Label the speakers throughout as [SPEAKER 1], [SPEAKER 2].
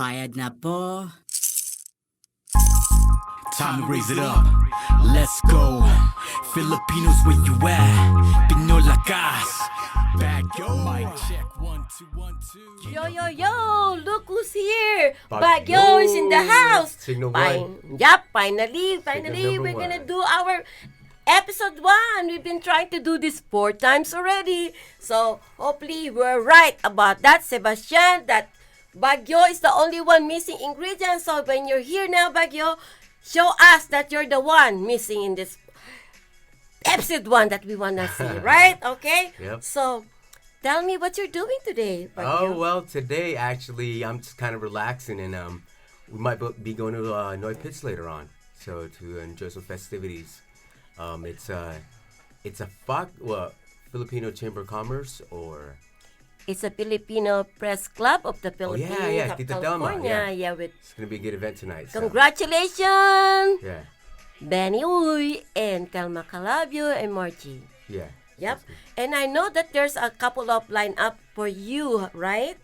[SPEAKER 1] Bayad na po. Time to raise it up. Let's go. Filipinos, where you at? Pinoy Lakas. BagYo. Mic check 1 2 1 2.
[SPEAKER 2] Yo, yo, yo! Look who's here!
[SPEAKER 3] BagYo.
[SPEAKER 2] BagYo is in the house!
[SPEAKER 3] Signal one.
[SPEAKER 2] Finally,
[SPEAKER 3] Signal
[SPEAKER 2] we're
[SPEAKER 3] number
[SPEAKER 2] gonna
[SPEAKER 3] one.
[SPEAKER 2] do our episode 1. We've been trying to do this 4 times already. So, hopefully, we're right about that, Sebastian, that BagYo is the only one missing ingredient. So, when you're here now, BagYo, show us that you're the one missing in this episode 1 that we wanna see, right? Okay?
[SPEAKER 3] Yep.
[SPEAKER 2] So, tell me what you're doing today,
[SPEAKER 3] Oh,
[SPEAKER 2] BagYo.
[SPEAKER 3] well, today, actually, I'm just kind of relaxing, and we might be going to Noy Pits later on, so to enjoy some festivities. It's a Filipino Chamber of Commerce, or...
[SPEAKER 2] It's a Filipino Press Club of the Philippines,
[SPEAKER 3] yeah,
[SPEAKER 2] of
[SPEAKER 3] Tita Delma,
[SPEAKER 2] California.
[SPEAKER 3] yeah.
[SPEAKER 2] With
[SPEAKER 3] It's going to be a good event tonight. So.
[SPEAKER 2] congratulations,
[SPEAKER 3] Yeah,
[SPEAKER 2] Benny Uy and Telma Calabio and Margie.
[SPEAKER 3] yeah.
[SPEAKER 2] Yep.
[SPEAKER 3] That's good.
[SPEAKER 2] And I know that there's a couple of lineup for you, right?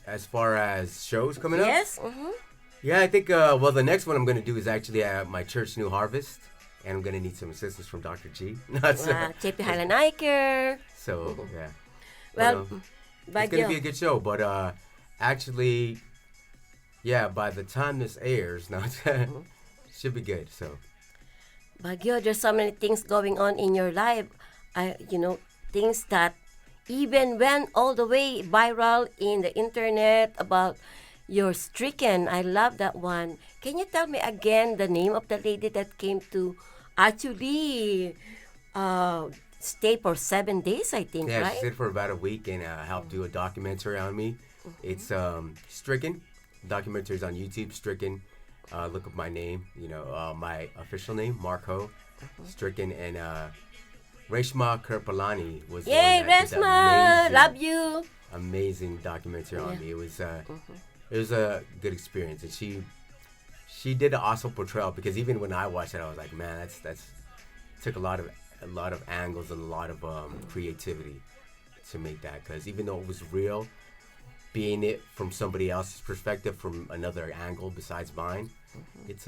[SPEAKER 3] As far as shows coming up?
[SPEAKER 2] Yes. Mm-hmm.
[SPEAKER 3] Yeah, I think, the next one I'm going to do is actually at my church, New Harvest, and I'm going to need some assistance from Dr. G.
[SPEAKER 2] JP Highland Iker.
[SPEAKER 3] So, yeah.
[SPEAKER 2] Well,
[SPEAKER 3] But, it's going to be a
[SPEAKER 2] BagYo.
[SPEAKER 3] good show, but actually, yeah, by the time this airs, should be good. So,
[SPEAKER 2] BagYo, there's so many things going on in your life. Things that even went all the way viral in the internet about your stricken. I love that one. Can you tell me again the name of the lady that came to actually stay for 7 days, I think,
[SPEAKER 3] yeah,
[SPEAKER 2] right?
[SPEAKER 3] she stayed for about a week and helped do a documentary on me. It's Stricken. Documentary's on YouTube, Stricken. Look up my name, my official name, Mark Ho. Stricken, and Reshma Kirpalani was the one
[SPEAKER 2] Yay,
[SPEAKER 3] that did
[SPEAKER 2] Resma!
[SPEAKER 3] that
[SPEAKER 2] Love you!
[SPEAKER 3] amazing documentary on me. It was a good experience, and she did an awesome portrayal, because even when I watched it, I was like, man, that's took a lot of angles and a lot of creativity to make that, because even though it was real, being it from somebody else's perspective, from another angle besides mine, it's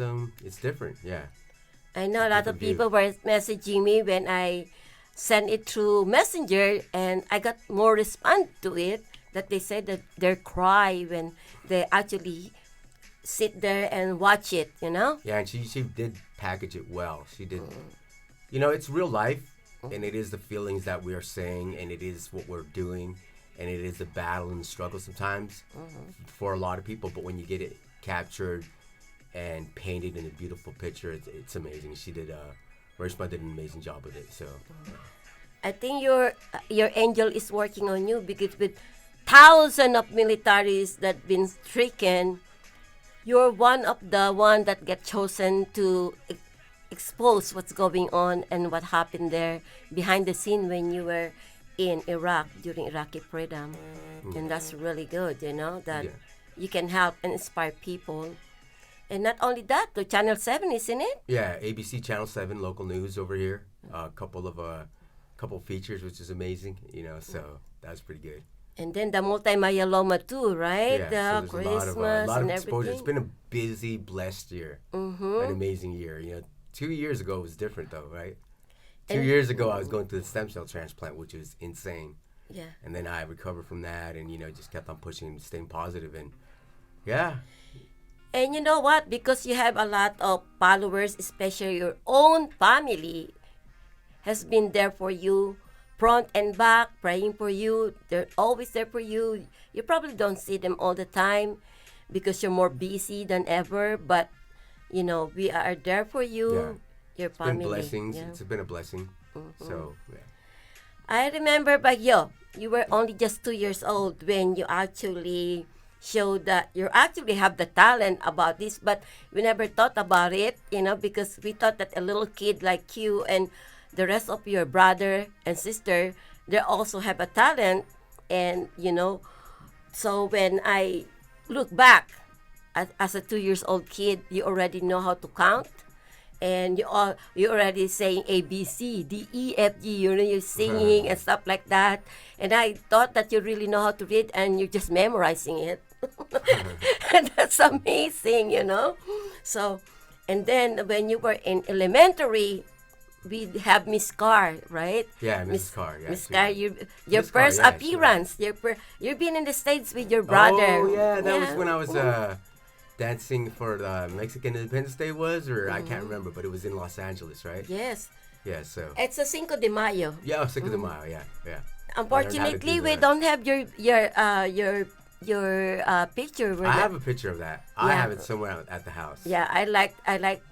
[SPEAKER 3] different. Yeah.
[SPEAKER 2] I know a lot of
[SPEAKER 3] Different view.
[SPEAKER 2] people were messaging me when I sent it through Messenger, and I got more response to it, that they said that they cry when they actually sit there and watch it,
[SPEAKER 3] Yeah, and she did package it well. She did. It's real life, and it is the feelings that we are saying, and it is what we're doing, and it is the battle and struggle sometimes for a lot of people. But when you get it captured and painted in a beautiful picture, it's amazing. Reshma did an amazing job with it. So
[SPEAKER 2] I think your angel is working on you, because with thousands of militaries that been stricken, you're one of the one that get chosen to expose what's going on and what happened there behind the scene when you were in Iraq during Iraqi Freedom. And that's really good, that
[SPEAKER 3] Yeah.
[SPEAKER 2] you can help and inspire people. And not only that, the Channel 7, isn't it?
[SPEAKER 3] yeah, ABC Channel 7 local news over here. A couple features, which is amazing. So that was pretty good.
[SPEAKER 2] And then the multi-myeloma too, right?
[SPEAKER 3] Yeah,
[SPEAKER 2] The
[SPEAKER 3] so there's
[SPEAKER 2] Christmas
[SPEAKER 3] a lot of
[SPEAKER 2] and
[SPEAKER 3] exposure. It's
[SPEAKER 2] everything.
[SPEAKER 3] been a busy, blessed year. An amazing year. 2 years ago was different though, right? 2
[SPEAKER 2] And-
[SPEAKER 3] years ago I was going through the stem cell transplant, which was insane.
[SPEAKER 2] Yeah.
[SPEAKER 3] And then I recovered from that, and just kept on pushing, staying positive, and yeah,
[SPEAKER 2] And you know what? Because you have a lot of followers, especially your own family, has been there for you, front and back, praying for you. They're always there for you. You probably don't see them all the time because you're more busy than ever. But, we are there for you, your
[SPEAKER 3] it's been
[SPEAKER 2] family.
[SPEAKER 3] blessings.
[SPEAKER 2] Yeah.
[SPEAKER 3] It's been a blessing. So yeah.
[SPEAKER 2] I remember, BagYo, you were only just 2 years old when you actually showed that you actually have the talent about this, but we never thought about it, because we thought that a little kid like you and the rest of your brother and sister, they also have a talent. And, so when I look back as a 2 years old kid, you already know how to count. And you already saying A, B, C, D, E, F, G, you're singing and stuff like that. And I thought that you really know how to read, and you're just memorizing it. And that's amazing, you know. So, and then when you were in elementary, we have Miss Carr, right?
[SPEAKER 3] Yeah, Mrs. Carr. Yeah,
[SPEAKER 2] Miss
[SPEAKER 3] she-
[SPEAKER 2] Carr, your
[SPEAKER 3] Miss Carr,
[SPEAKER 2] first
[SPEAKER 3] yeah, she
[SPEAKER 2] appearance. You've been in the States with your brother.
[SPEAKER 3] Oh yeah, that was when I was dancing for the Mexican Independence Day I can't remember, but it was in Los Angeles, right?
[SPEAKER 2] Yes.
[SPEAKER 3] Yeah, so
[SPEAKER 2] It's a Cinco de Mayo.
[SPEAKER 3] yeah, Cinco de Mayo, yeah.
[SPEAKER 2] Unfortunately, we
[SPEAKER 3] that.
[SPEAKER 2] don't have your picture.
[SPEAKER 3] I have a picture of that. I
[SPEAKER 2] Yeah.
[SPEAKER 3] have it somewhere at the house.
[SPEAKER 2] Yeah, I like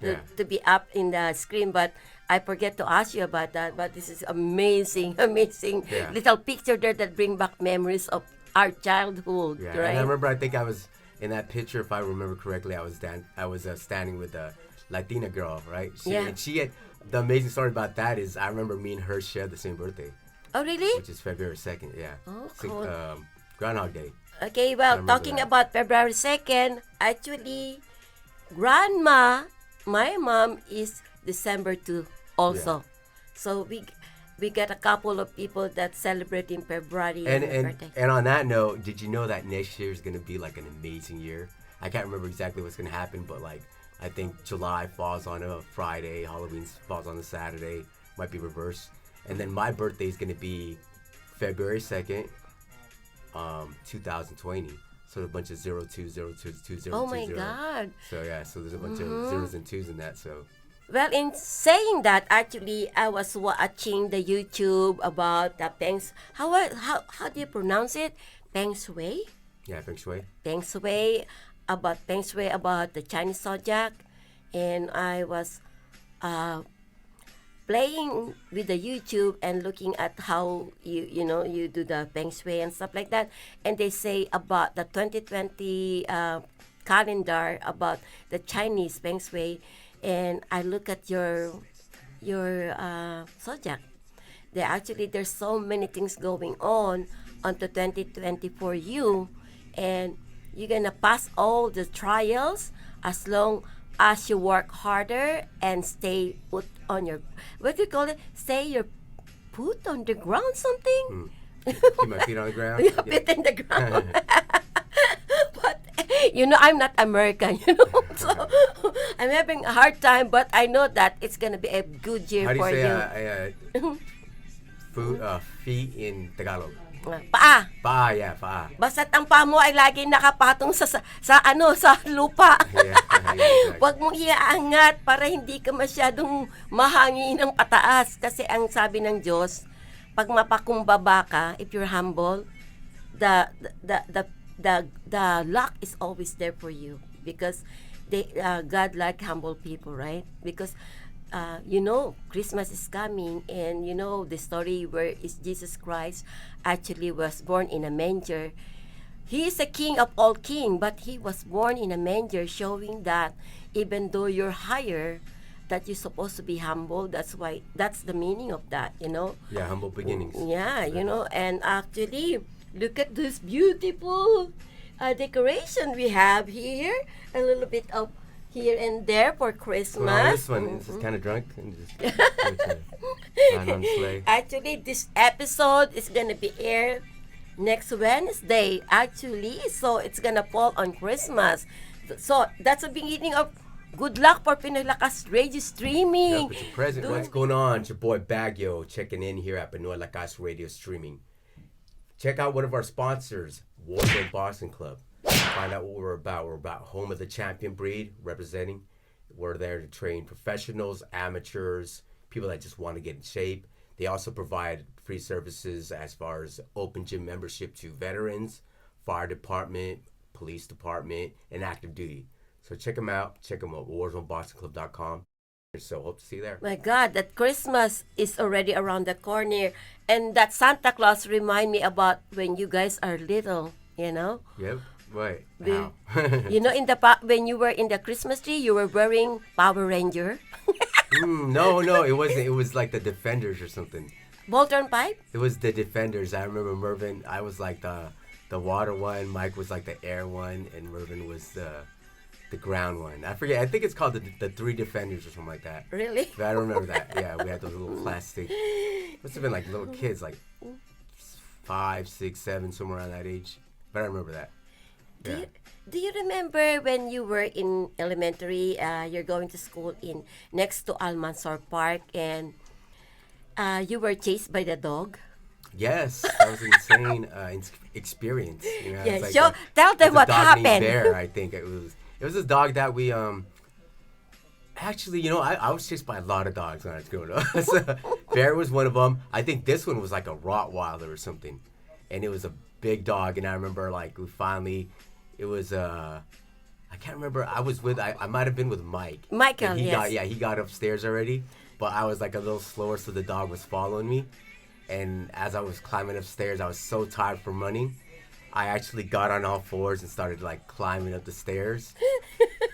[SPEAKER 3] Yeah.
[SPEAKER 2] to be up in the screen, but I forget to ask you about that. But this is amazing, amazing
[SPEAKER 3] Yeah.
[SPEAKER 2] little picture there that bring back memories of our childhood,
[SPEAKER 3] Yeah,
[SPEAKER 2] right?
[SPEAKER 3] and I remember. I think I was in that picture, if I remember correctly. I was standing with a Latina girl, right?
[SPEAKER 2] Yeah.
[SPEAKER 3] And she had the amazing story about that is I remember me and her shared the same birthday,
[SPEAKER 2] Oh, really?
[SPEAKER 3] which is February 2nd. Yeah.
[SPEAKER 2] Oh, cool.
[SPEAKER 3] Groundhog Day.
[SPEAKER 2] Okay,
[SPEAKER 3] I
[SPEAKER 2] well,
[SPEAKER 3] remember
[SPEAKER 2] talking
[SPEAKER 3] that.
[SPEAKER 2] about February 2nd, actually, grandma, my mom is December 2 also. So we got a couple of people that celebrate in February
[SPEAKER 3] And
[SPEAKER 2] her birthday.
[SPEAKER 3] and on that note, did you know that next year is gonna be like an amazing year? I can't remember exactly what's gonna happen, but like I think July falls on a Friday, Halloween falls on a Saturday, might be reversed, and then my birthday is gonna be February 2nd, 2020. So a bunch of 02, 02, 20,
[SPEAKER 2] Oh my God.
[SPEAKER 3] So yeah, so there's a bunch of zeros and twos in that. So
[SPEAKER 2] Well, in saying that, actually, I was watching the YouTube about the how do you pronounce it? Peng Shui?
[SPEAKER 3] yeah, feng shui.
[SPEAKER 2] Peng Shui, about the Chinese zodiac. And I was playing with the YouTube and looking at how you do the Peng Shui and stuff like that. And they say about the 2020 calendar, about the Chinese Peng Shui. And I look at your zodiac. There's so many things going on the 2020 for you, and you're gonna pass all the trials as long as you work harder and stay put on your what do you call it? Stay your put on the ground something.
[SPEAKER 3] Keep my feet on the ground.
[SPEAKER 2] Yeah, put in the ground. But I'm not American, so I'm having a hard time. But I know that it's gonna be a good year
[SPEAKER 3] How do you
[SPEAKER 2] for
[SPEAKER 3] say
[SPEAKER 2] you.
[SPEAKER 3] feet in Tagalog?
[SPEAKER 2] Paa.
[SPEAKER 3] Paa, yeah, paa.
[SPEAKER 2] Basta't ang paa mo ay lagi nakapatong sa lupa.
[SPEAKER 3] Yeah, exactly.
[SPEAKER 2] Huwag mong iaangat para hindi ka masyadong mahangin ng pataas. Kasi ang sabi ng Diyos, pag mapakumbaba ka, if you're humble, the luck is always there for you. Because God like humble people, right? Because Christmas is coming, and the story where is Jesus Christ actually was born in a manger. He is the King of all kings, but he was born in a manger, showing that even though you're higher, that you're supposed to be humble. That's the meaning of that,
[SPEAKER 3] Yeah, humble beginnings.
[SPEAKER 2] Yeah, and actually, look at this beautiful decoration we have here. A little bit of here and there for Christmas.
[SPEAKER 3] Well, this one is kind of drunk and just riding on the sleigh.
[SPEAKER 2] Actually, this episode is gonna be aired next Wednesday. Actually, so it's gonna fall on Christmas. So that's the beginning of good luck for Pinoy Lakas radio streaming.
[SPEAKER 3] Yep, it's a present. What's going on? It's your boy BagYo checking in here at Pinoy Lakas radio streaming. Check out one of our sponsors, Warzone Boxing Club. Find out what we're about. We're about home of the champion breed, representing. We're there to train professionals, amateurs, people that just want to get in shape. They also provide free services as far as open gym membership to veterans, fire department, police department, and active duty. So check them out. Check them out, warzoneboxingclub.com. So hope to see you there.
[SPEAKER 2] My God, that Christmas is already around the corner. And that Santa Claus remind me about when you guys are little,
[SPEAKER 3] Yep. Right.
[SPEAKER 2] The-
[SPEAKER 3] How?
[SPEAKER 2] when you were in the Christmas tree, you were wearing Power Ranger.
[SPEAKER 3] No, it wasn't. It was like the Defenders or something.
[SPEAKER 2] Bolton pipe?
[SPEAKER 3] It was the Defenders. I remember Mervin. I was like the water one. Mike was like the air one, and Mervin was the ground one. I forget. I think it's called the Three Defenders or something like that.
[SPEAKER 2] Really?
[SPEAKER 3] But I don't remember that. Yeah, we had those little plastic. Must have been like little kids, like 5, 6, 7, somewhere around that age. But I remember that. Yeah.
[SPEAKER 2] Do you remember when you were in elementary, you're going to school in next to Almansor Park, and you were chased by the dog?
[SPEAKER 3] Yes, that was an insane experience. You know,
[SPEAKER 2] Yeah,
[SPEAKER 3] it's like
[SPEAKER 2] so tell them
[SPEAKER 3] it's a
[SPEAKER 2] what
[SPEAKER 3] dog named
[SPEAKER 2] happened.
[SPEAKER 3] Bear, I think it was. It was this dog that we actually, you know, I was chased by a lot of dogs when I was growing up. So, Bear was one of them. I think this one was like a Rottweiler or something, and it was a big dog. And I remember like we finally, it was I can't remember. I might have been with Mike.
[SPEAKER 2] Michael,
[SPEAKER 3] And
[SPEAKER 2] yes.
[SPEAKER 3] he got upstairs already, but I was like a little slower, so the dog was following me. And as I was climbing upstairs, I was so tired from running. I actually got on all fours and started like climbing up the stairs.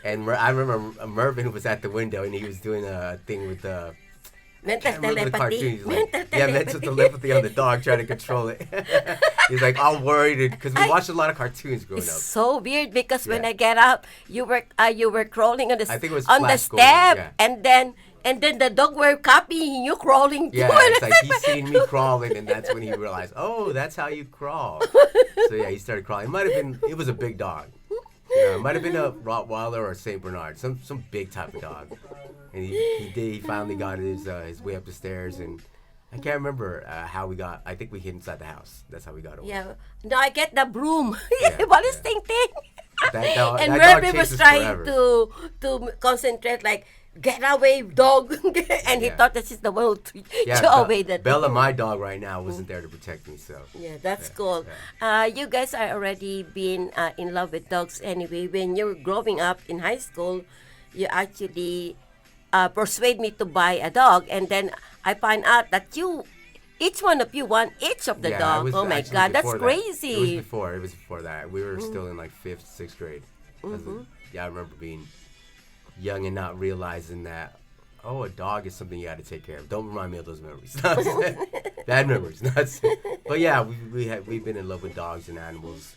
[SPEAKER 3] And I remember Mervin was at the window and he was doing a thing with the
[SPEAKER 2] Mental telepathy.
[SPEAKER 3] He's like, mental telepathy on the dog, trying to control it. He's like all worried because we watched a lot of cartoons growing
[SPEAKER 2] It's
[SPEAKER 3] up.
[SPEAKER 2] so weird because when
[SPEAKER 3] Yeah.
[SPEAKER 2] I get up, you were crawling on the
[SPEAKER 3] I think it was
[SPEAKER 2] on the
[SPEAKER 3] Flash Gordon,
[SPEAKER 2] step,
[SPEAKER 3] yeah.
[SPEAKER 2] and then the dog were copying you crawling too.
[SPEAKER 3] Yeah,
[SPEAKER 2] And
[SPEAKER 3] it's like he's seen me crawling, and that's when he realized, oh, that's how you crawl. So yeah, he started crawling. It was a big dog. Yeah, it might have been a Rottweiler or a Saint Bernard, some big type of dog. And he finally got his way up the stairs, and I can't remember how we got. I think we hid inside the house. That's how we got away.
[SPEAKER 2] Yeah, no, I get the broom.
[SPEAKER 3] Yeah,
[SPEAKER 2] What is
[SPEAKER 3] yeah.
[SPEAKER 2] ting ting?
[SPEAKER 3] That dog-
[SPEAKER 2] And
[SPEAKER 3] that dog
[SPEAKER 2] Mervin was
[SPEAKER 3] chases
[SPEAKER 2] trying
[SPEAKER 3] forever.
[SPEAKER 2] to concentrate, like, get away, dog. And he
[SPEAKER 3] Yeah.
[SPEAKER 2] thought that she's the one who threw
[SPEAKER 3] Yeah,
[SPEAKER 2] away that
[SPEAKER 3] Bella,
[SPEAKER 2] dog.
[SPEAKER 3] my dog right now, wasn't there to protect me. So
[SPEAKER 2] Yeah, that's
[SPEAKER 3] Yeah,
[SPEAKER 2] cool. You guys are already been in love with dogs anyway. When you're growing up in high school, you actually persuade me to buy a dog, and then I find out that each one of you want each of the
[SPEAKER 3] I
[SPEAKER 2] dog.
[SPEAKER 3] was
[SPEAKER 2] Oh my
[SPEAKER 3] actually
[SPEAKER 2] God, that's
[SPEAKER 3] before that.
[SPEAKER 2] crazy.
[SPEAKER 3] It was before that. We were still in like 5th, 6th grade. I remember being young and not realizing that, oh, a dog is something you got to take care of. Don't remind me of those memories. Bad memories. But yeah, we've been in love with dogs and animals.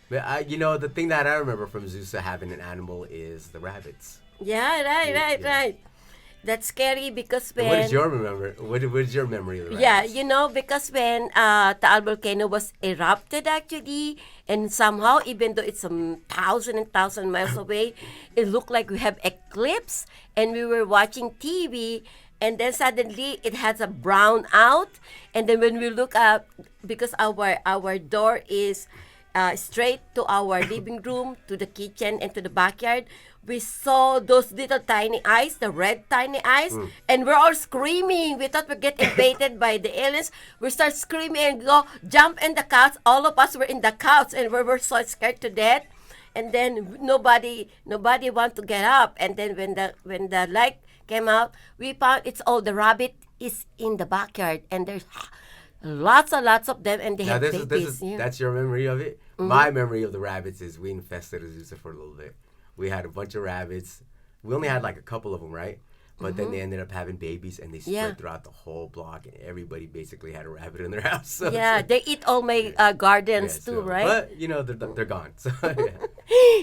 [SPEAKER 3] But the thing that I remember from Zusa having an animal is the rabbits.
[SPEAKER 2] Yeah, right. That's scary because when...
[SPEAKER 3] What is your memory of the rabbits?
[SPEAKER 2] Yeah, because when Taal volcano was erupted actually, and somehow even though it's some thousand and thousand miles away, it looked like we have eclipse, and we were watching TV, and then suddenly it has a brown out, and then when we look up, because our door is straight to our living room, to the kitchen, and to the backyard, we saw those little tiny eyes, the red tiny eyes, and we're all screaming. We thought we'd get invaded by the aliens. We start screaming and go jump in the couch. All of us were in the couch, and we were so scared to death. And then nobody want to get up. And then when the light came out, we found it's all the rabbit is in the backyard, and there's lots and lots of them, and they
[SPEAKER 3] Now
[SPEAKER 2] have babies. Yeah.
[SPEAKER 3] that's your memory of it. My memory of the rabbits is we infested Azusa for a little bit. We had a bunch of rabbits. We only had like a couple of them, right? But then they ended up having babies, and they spread
[SPEAKER 2] Yeah.
[SPEAKER 3] throughout the whole block, and everybody basically had a rabbit in their house. So
[SPEAKER 2] Yeah, they eat all my gardens too, right?
[SPEAKER 3] But they're gone. So yeah.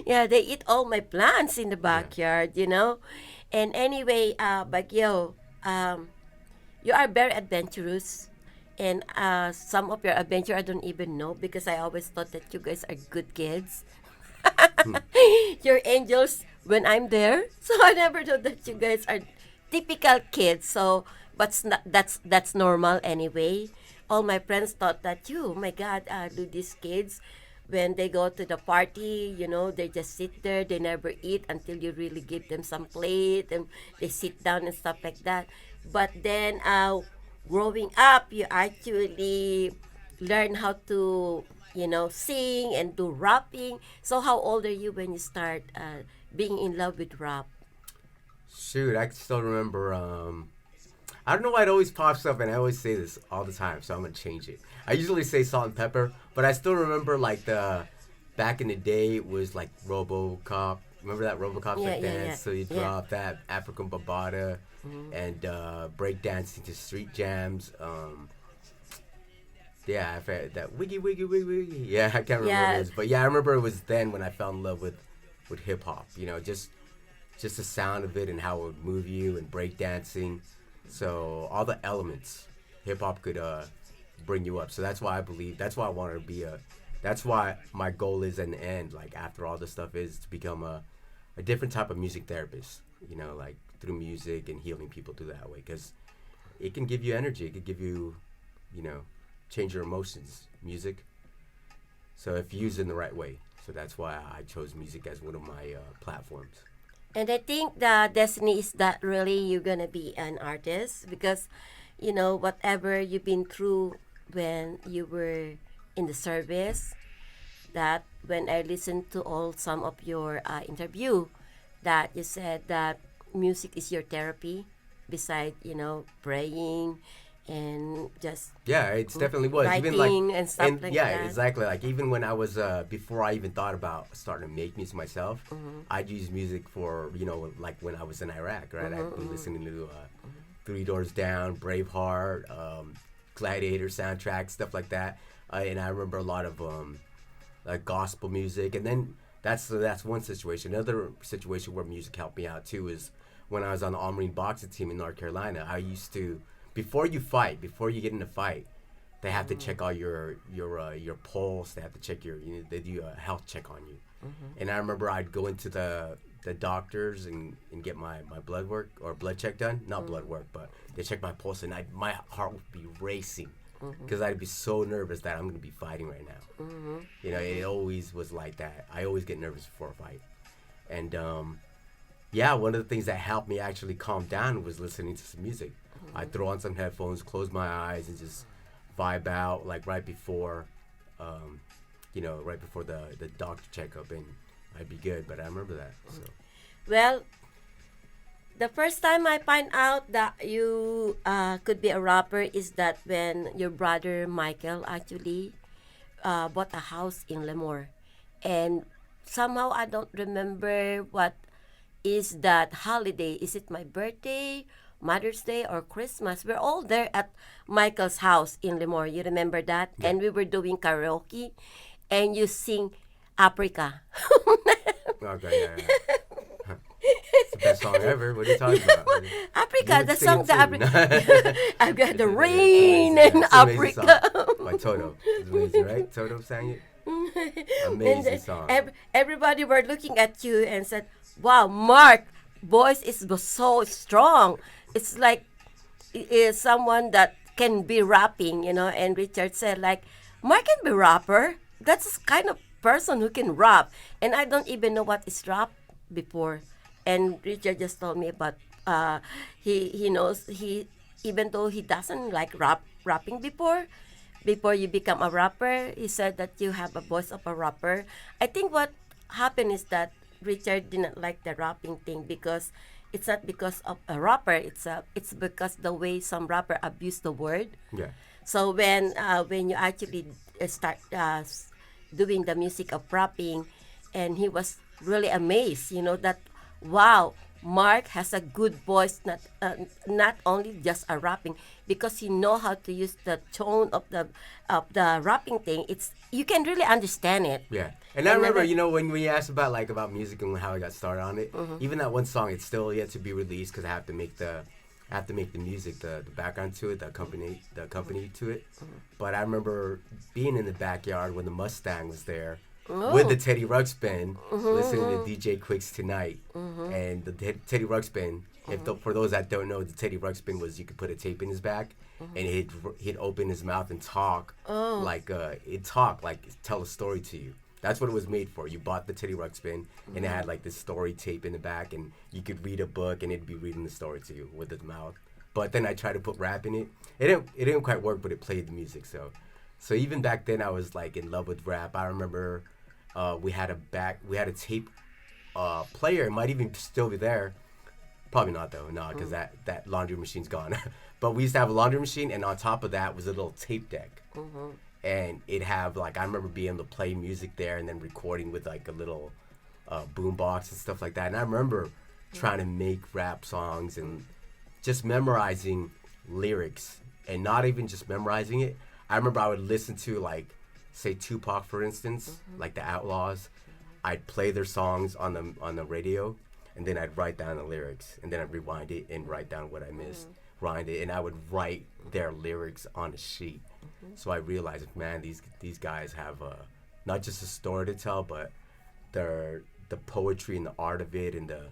[SPEAKER 2] Yeah, they eat all my plants in the backyard, And anyway, BagYo, you are very adventurous. And some of your adventure I don't even know, because I always thought that you guys are good kids. You're angels when I'm there. So I never know that you guys are typical kids. So, but that's normal anyway. All my friends thought that oh my God, do these kids, when they go to the party, they just sit there, they never eat until you really give them some plate, and they sit down and stuff like that. But then growing up, you actually learn how to, sing and do rapping. So how old are you when you start being in love with rap?
[SPEAKER 3] Shoot, I can still remember. I don't know why it always pops up, and I always say this all the time, so I'm gonna change it. I usually say Salt and Pepper, but I still remember like back in the day it was like RoboCop. Remember that RoboCop
[SPEAKER 2] Yeah,
[SPEAKER 3] dance?
[SPEAKER 2] yeah.
[SPEAKER 3] So you drop that African Babata and break dancing to street jams. Yeah, I've heard that wiggy wiggy wiggy wiggy. Yeah, I can't remember what it is, but yeah, I remember it was then when I fell in love with hip hop. Just the sound of it and how it would move you, and break dancing. So all the elements hip hop could bring you up. So that's why I wanted to That's why my goal is in the end, like after all this stuff, is to become a different type of music therapist. You know, like through music and healing people through that way, because it can give you energy. It can give you, you know, change your emotions. Music. So if used in the right way. So that's why I chose music as one of my platforms.
[SPEAKER 2] And I think the destiny is that really you're gonna be an artist because, you know, whatever you've been through when you were in the service, that when I listened to all some of your interview, that you said that music is your therapy, beside you know praying and just
[SPEAKER 3] Yeah, it's definitely was. Even like,
[SPEAKER 2] writing and stuff like
[SPEAKER 3] yeah,
[SPEAKER 2] that.
[SPEAKER 3] exactly. Like even when I was before I even thought about starting to make music myself, I'd use music for, you know, like when I was in Iraq, right? I'd be listening to Three Doors Down, Braveheart, Gladiator soundtrack, stuff like that. And I remember a lot of like gospel music. And then that's one situation. Another situation where music helped me out too is when I was on the All-Marine boxing team in North Carolina. I used to, before you get in a fight, they have to check all your pulse. They have to check your, you know, they do a health check on you. And I remember I'd go into the doctors and get my blood work or blood check done. Not blood work, but they check my pulse, and my heart would be racing because I'd be so nervous that I'm going to be fighting right now. You know, it always was like that. I always get nervous before a fight. And yeah, one of the things that helped me actually calm down was listening to some music. I'd throw on some headphones, close my eyes, and just vibe out like right before, you know, right before the doctor checkup, and I'd be good. But I remember that. So.
[SPEAKER 2] Well, the first time I find out that you could be a rapper is that when your brother Michael actually bought a house in Lemoore, and somehow I don't remember what is that holiday. Is it my birthday, Mother's Day, or Christmas? We're all there at Michael's house in Lemoore. You remember that? Yeah. And we were doing karaoke, and you sing Africa.
[SPEAKER 3] Okay, yeah. It's the best song ever. What are you talking about?
[SPEAKER 2] Africa, the song that I've got the rain in Africa.
[SPEAKER 3] By Toto. It's amazing, right? Toto sang it. Amazing song.
[SPEAKER 2] Everybody were looking at you and said, "Wow, Mark, voice is so strong. It's like is someone that can be rapping, you know." And Richard said, "Like, Mark can be rapper. That's kind of person who can rap." And I don't even know what is rap before. And Richard just told me about he knows, he even though he doesn't like rapping before you become a rapper, he said that you have a voice of a rapper. I think what happened is that Richard didn't like the rapping thing because it's not because of a rapper, it's because the way some rapper abuse the word.
[SPEAKER 3] Yeah.
[SPEAKER 2] So when you actually start doing the music of rapping, and he was really amazed, you know, that wow, Mark has a good voice, not only just a rapping, because he know how to use the tone of the rapping thing. It's you can really understand it.
[SPEAKER 3] Yeah, and I remember, you know, when we asked about music and how I got started on it, even that one song, it's still yet to be released because I have to make the music, the background to it, the company to it. But I remember being in the backyard when the Mustang was there. With the Teddy Ruxpin, listening to DJ Quick's Tonight, and the Teddy Ruxpin. For those that don't know, the Teddy Ruxpin was you could put a tape in his back, and he'd open his mouth and talk like tell a story to you. That's what it was made for. You bought the Teddy Ruxpin, and it had like this story tape in the back, and you could read a book, and it'd be reading the story to you with its mouth. But then I tried to put rap in it. It didn't quite work, but it played the music. So even back then, I was like in love with rap. I remember. We had a tape player. It might even still be there. Probably not though, because that laundry machine's gone. But we used to have a laundry machine, and on top of that was a little tape deck. And it'd have like, I remember being able to play music there and then recording with like a little boom box and stuff like that. And I remember trying to make rap songs and just memorizing lyrics, and not even just memorizing it. I remember I would listen to like, say Tupac, for instance, like the Outlaws. I'd play their songs on the radio, and then I'd write down the lyrics, and then I'd rewind it and write down what I missed, rewind it, and I would write their lyrics on a sheet. So I realized, man, these guys have not just a story to tell, but the poetry and the art of it, and the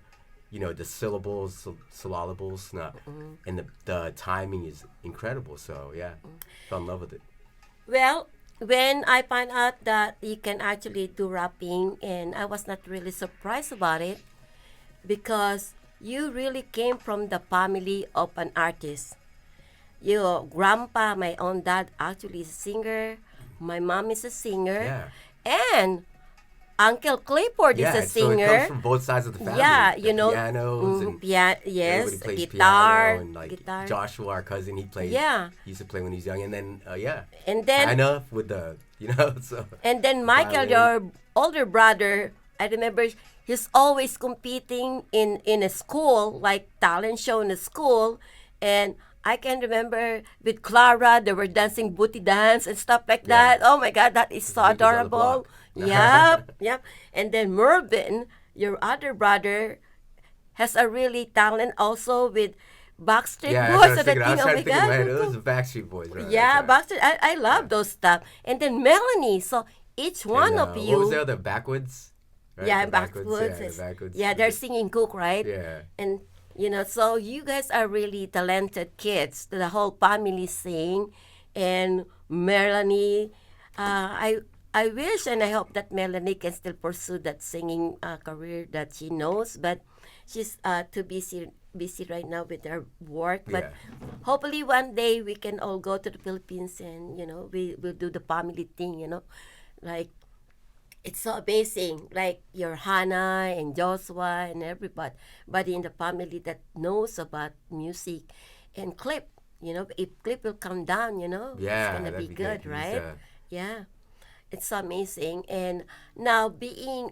[SPEAKER 3] the syllables, and the timing is incredible. So yeah, fell in love with it.
[SPEAKER 2] Well, when I found out that you can actually do rapping, and I was not really surprised about it because you really came from the family of an artist. Your grandpa, my own dad, actually is a singer. My mom is a singer.
[SPEAKER 3] Yeah.
[SPEAKER 2] And Uncle Clifford is a
[SPEAKER 3] So it
[SPEAKER 2] singer.
[SPEAKER 3] comes from both sides of the family.
[SPEAKER 2] Yeah,
[SPEAKER 3] The pianos and
[SPEAKER 2] yes,
[SPEAKER 3] everybody plays
[SPEAKER 2] guitar,
[SPEAKER 3] piano, and like
[SPEAKER 2] guitar.
[SPEAKER 3] Joshua, our cousin, he played.
[SPEAKER 2] Yeah.
[SPEAKER 3] He used to play when he was young, and then
[SPEAKER 2] And then
[SPEAKER 3] Anna with the so.
[SPEAKER 2] And then Michael,
[SPEAKER 3] violin.
[SPEAKER 2] your older brother, I remember he's always competing in a school, like talent show in a school. And I can remember with Clara, they were dancing booty dance and stuff like that. Oh my God, that is so
[SPEAKER 3] He was on the
[SPEAKER 2] adorable.
[SPEAKER 3] block.
[SPEAKER 2] Yep. And then Mervin, your other brother, has a really talent also with Backstreet
[SPEAKER 3] Yeah,
[SPEAKER 2] Boys.
[SPEAKER 3] I was trying to think of
[SPEAKER 2] God.
[SPEAKER 3] it was the Backstreet Boys, right?
[SPEAKER 2] Yeah,
[SPEAKER 3] That's right.
[SPEAKER 2] Backstreet. I love those stuff. And then Melanie. So each one
[SPEAKER 3] And,
[SPEAKER 2] of you.
[SPEAKER 3] What was the other? Backwoods? Right?
[SPEAKER 2] Yeah,
[SPEAKER 3] The
[SPEAKER 2] Backwoods.
[SPEAKER 3] Yeah, the Backwoods.
[SPEAKER 2] Yeah, they're singing Cook, right?
[SPEAKER 3] Yeah.
[SPEAKER 2] And so you guys are really talented kids. The whole family sing, and Melanie, I wish and I hope that Melanie can still pursue that singing career that she knows, but she's too busy right now with her work. But hopefully one day we can all go to the Philippines, and we'll do the family thing. Like. It's so amazing, like your Hannah and Joshua and everybody in the family that knows about music. And Clip, if Clip will come down,
[SPEAKER 3] Yeah,
[SPEAKER 2] it's gonna be
[SPEAKER 3] that'd be
[SPEAKER 2] good,
[SPEAKER 3] good.
[SPEAKER 2] right? Yeah, it's so amazing. And now being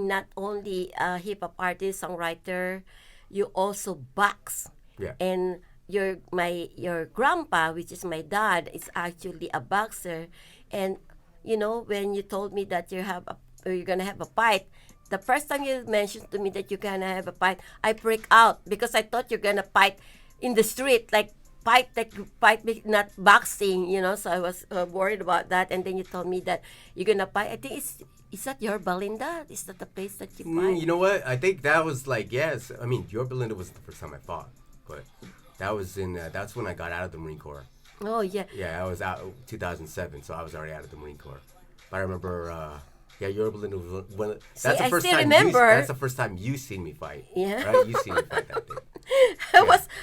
[SPEAKER 2] not only a hip hop artist, songwriter, you also box.
[SPEAKER 3] Yeah.
[SPEAKER 2] And your grandpa, which is my dad, is actually a boxer. And when you told me that you're gonna have a fight, the first time you mentioned to me that you're gonna have a fight, I break out because I thought you're gonna fight in the street, like fight, not boxing, So I was worried about that, and then you told me that you're gonna fight. I think is that your Belinda? Is that the place that you fight?
[SPEAKER 3] You know what? I think that was like, yes. I mean, your Belinda was the first time I fought, but that was that's when I got out of the Marine Corps.
[SPEAKER 2] Oh yeah.
[SPEAKER 3] Yeah, I was out 2007, so I was already out of the Marine Corps. But I remember, your Belinda was one. That's the first
[SPEAKER 2] still
[SPEAKER 3] time.
[SPEAKER 2] remember.
[SPEAKER 3] That's the first time you seen me fight.
[SPEAKER 2] Yeah.
[SPEAKER 3] Right, you seen me fight that day.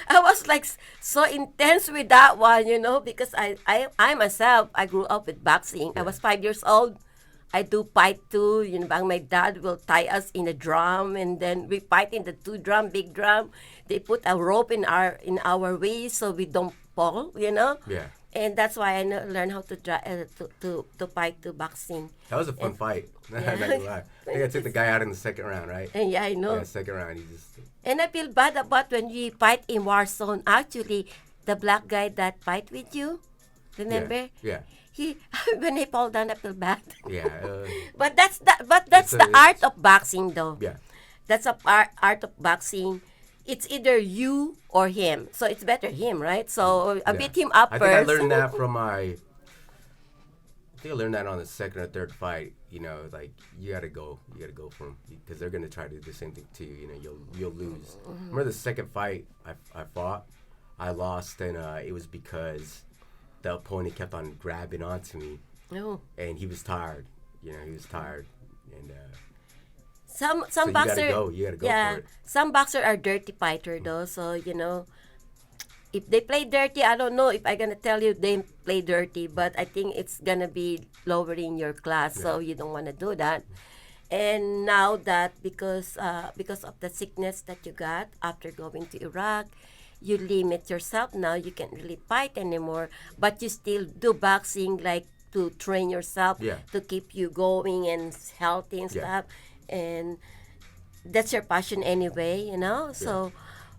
[SPEAKER 2] I was like so intense with that one, because I myself, I grew up with boxing. I was 5 years old. I do fight too. My dad will tie us in a drum, and then we fight in the big drum. They put a rope in our waist so we don't fall,
[SPEAKER 3] Yeah.
[SPEAKER 2] And that's why I learned how to fight to boxing.
[SPEAKER 3] That was a fun fight. Not gonna lie. I think I took the guy out in the second round, right?
[SPEAKER 2] And yeah, I know.
[SPEAKER 3] Yeah, second round. He just.
[SPEAKER 2] And I feel bad about when we fight in war zone. Actually, the black guy that fight with you, remember?
[SPEAKER 3] Yeah.
[SPEAKER 2] When he fall down, I feel bad.
[SPEAKER 3] Yeah.
[SPEAKER 2] But that's the art of boxing, though.
[SPEAKER 3] Yeah.
[SPEAKER 2] That's the art of boxing. It's either you or him. So it's better him, right? So I beat him up
[SPEAKER 3] I
[SPEAKER 2] first.
[SPEAKER 3] think I learned that from I think I learned that on the second or third fight. Like you gotta go for them because they're gonna try to do the same thing to you. You'll lose. Remember the second fight I fought, I lost, and it was because the opponent kept on grabbing onto me.
[SPEAKER 2] No.
[SPEAKER 3] And he was tired. He was tired, and.
[SPEAKER 2] Some
[SPEAKER 3] So
[SPEAKER 2] boxer,
[SPEAKER 3] you gotta go
[SPEAKER 2] yeah.
[SPEAKER 3] for it.
[SPEAKER 2] Some boxer are dirty fighter though, so if they play dirty, I don't know if I'm gonna tell you they play dirty, but I think it's gonna be lowering your class, so you don't want to do that. And now that because of the sickness that you got after going to Iraq, you limit yourself. Now you can't really fight anymore, but you still do boxing, like to train yourself, to keep you going and healthy and stuff. And that's your passion anyway, So,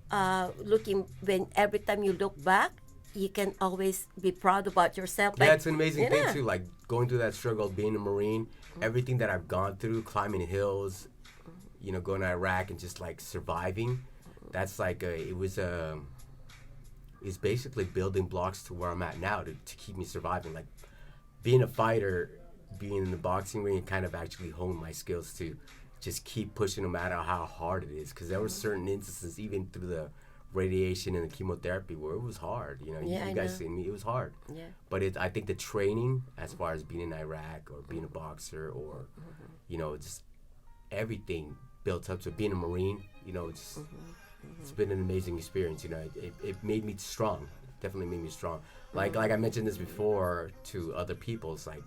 [SPEAKER 2] when every time you look back, you can always be proud about yourself.
[SPEAKER 3] Yeah, it's an amazing thing too. Like going through that struggle of being a Marine, everything that I've gone through, climbing hills, going to Iraq and just like surviving. That's like it's basically building blocks to where I'm at now to keep me surviving. Like being a fighter being in the boxing ring, it kind of actually honed my skills to just keep pushing no matter how hard it is. Because there were certain instances, even through the radiation and the chemotherapy, where it was hard. You know, you guys seen me, it was hard.
[SPEAKER 2] Yeah.
[SPEAKER 3] But I think the training, as far as being in Iraq or being a boxer or, you know, just everything built up to being a Marine, you know, it's been an amazing experience. You know, it made me strong. Definitely made me strong. Like I mentioned this before to other people, it's like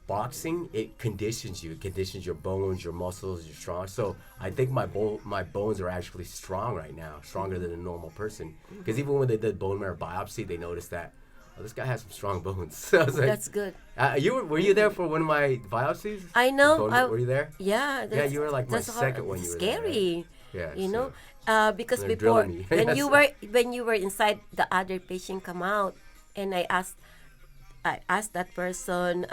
[SPEAKER 3] boxing, it conditions you. It conditions your bones, your muscles, you're strong. So I think my bones are actually strong right now, stronger than a normal person. Because even when they did bone marrow biopsy, they noticed that, oh, this guy has some strong bones. So I was like,
[SPEAKER 2] That's good.
[SPEAKER 3] Were you there for one of my biopsies?
[SPEAKER 2] I know.
[SPEAKER 3] Were you there?
[SPEAKER 2] Yeah.
[SPEAKER 3] Yeah, you were like my second one. You were there,
[SPEAKER 2] scary.
[SPEAKER 3] right? Yeah.
[SPEAKER 2] You know, because
[SPEAKER 3] they're
[SPEAKER 2] before
[SPEAKER 3] drilling me.
[SPEAKER 2] when
[SPEAKER 3] Yes.
[SPEAKER 2] when you were inside, the other patient come out, and I asked that person,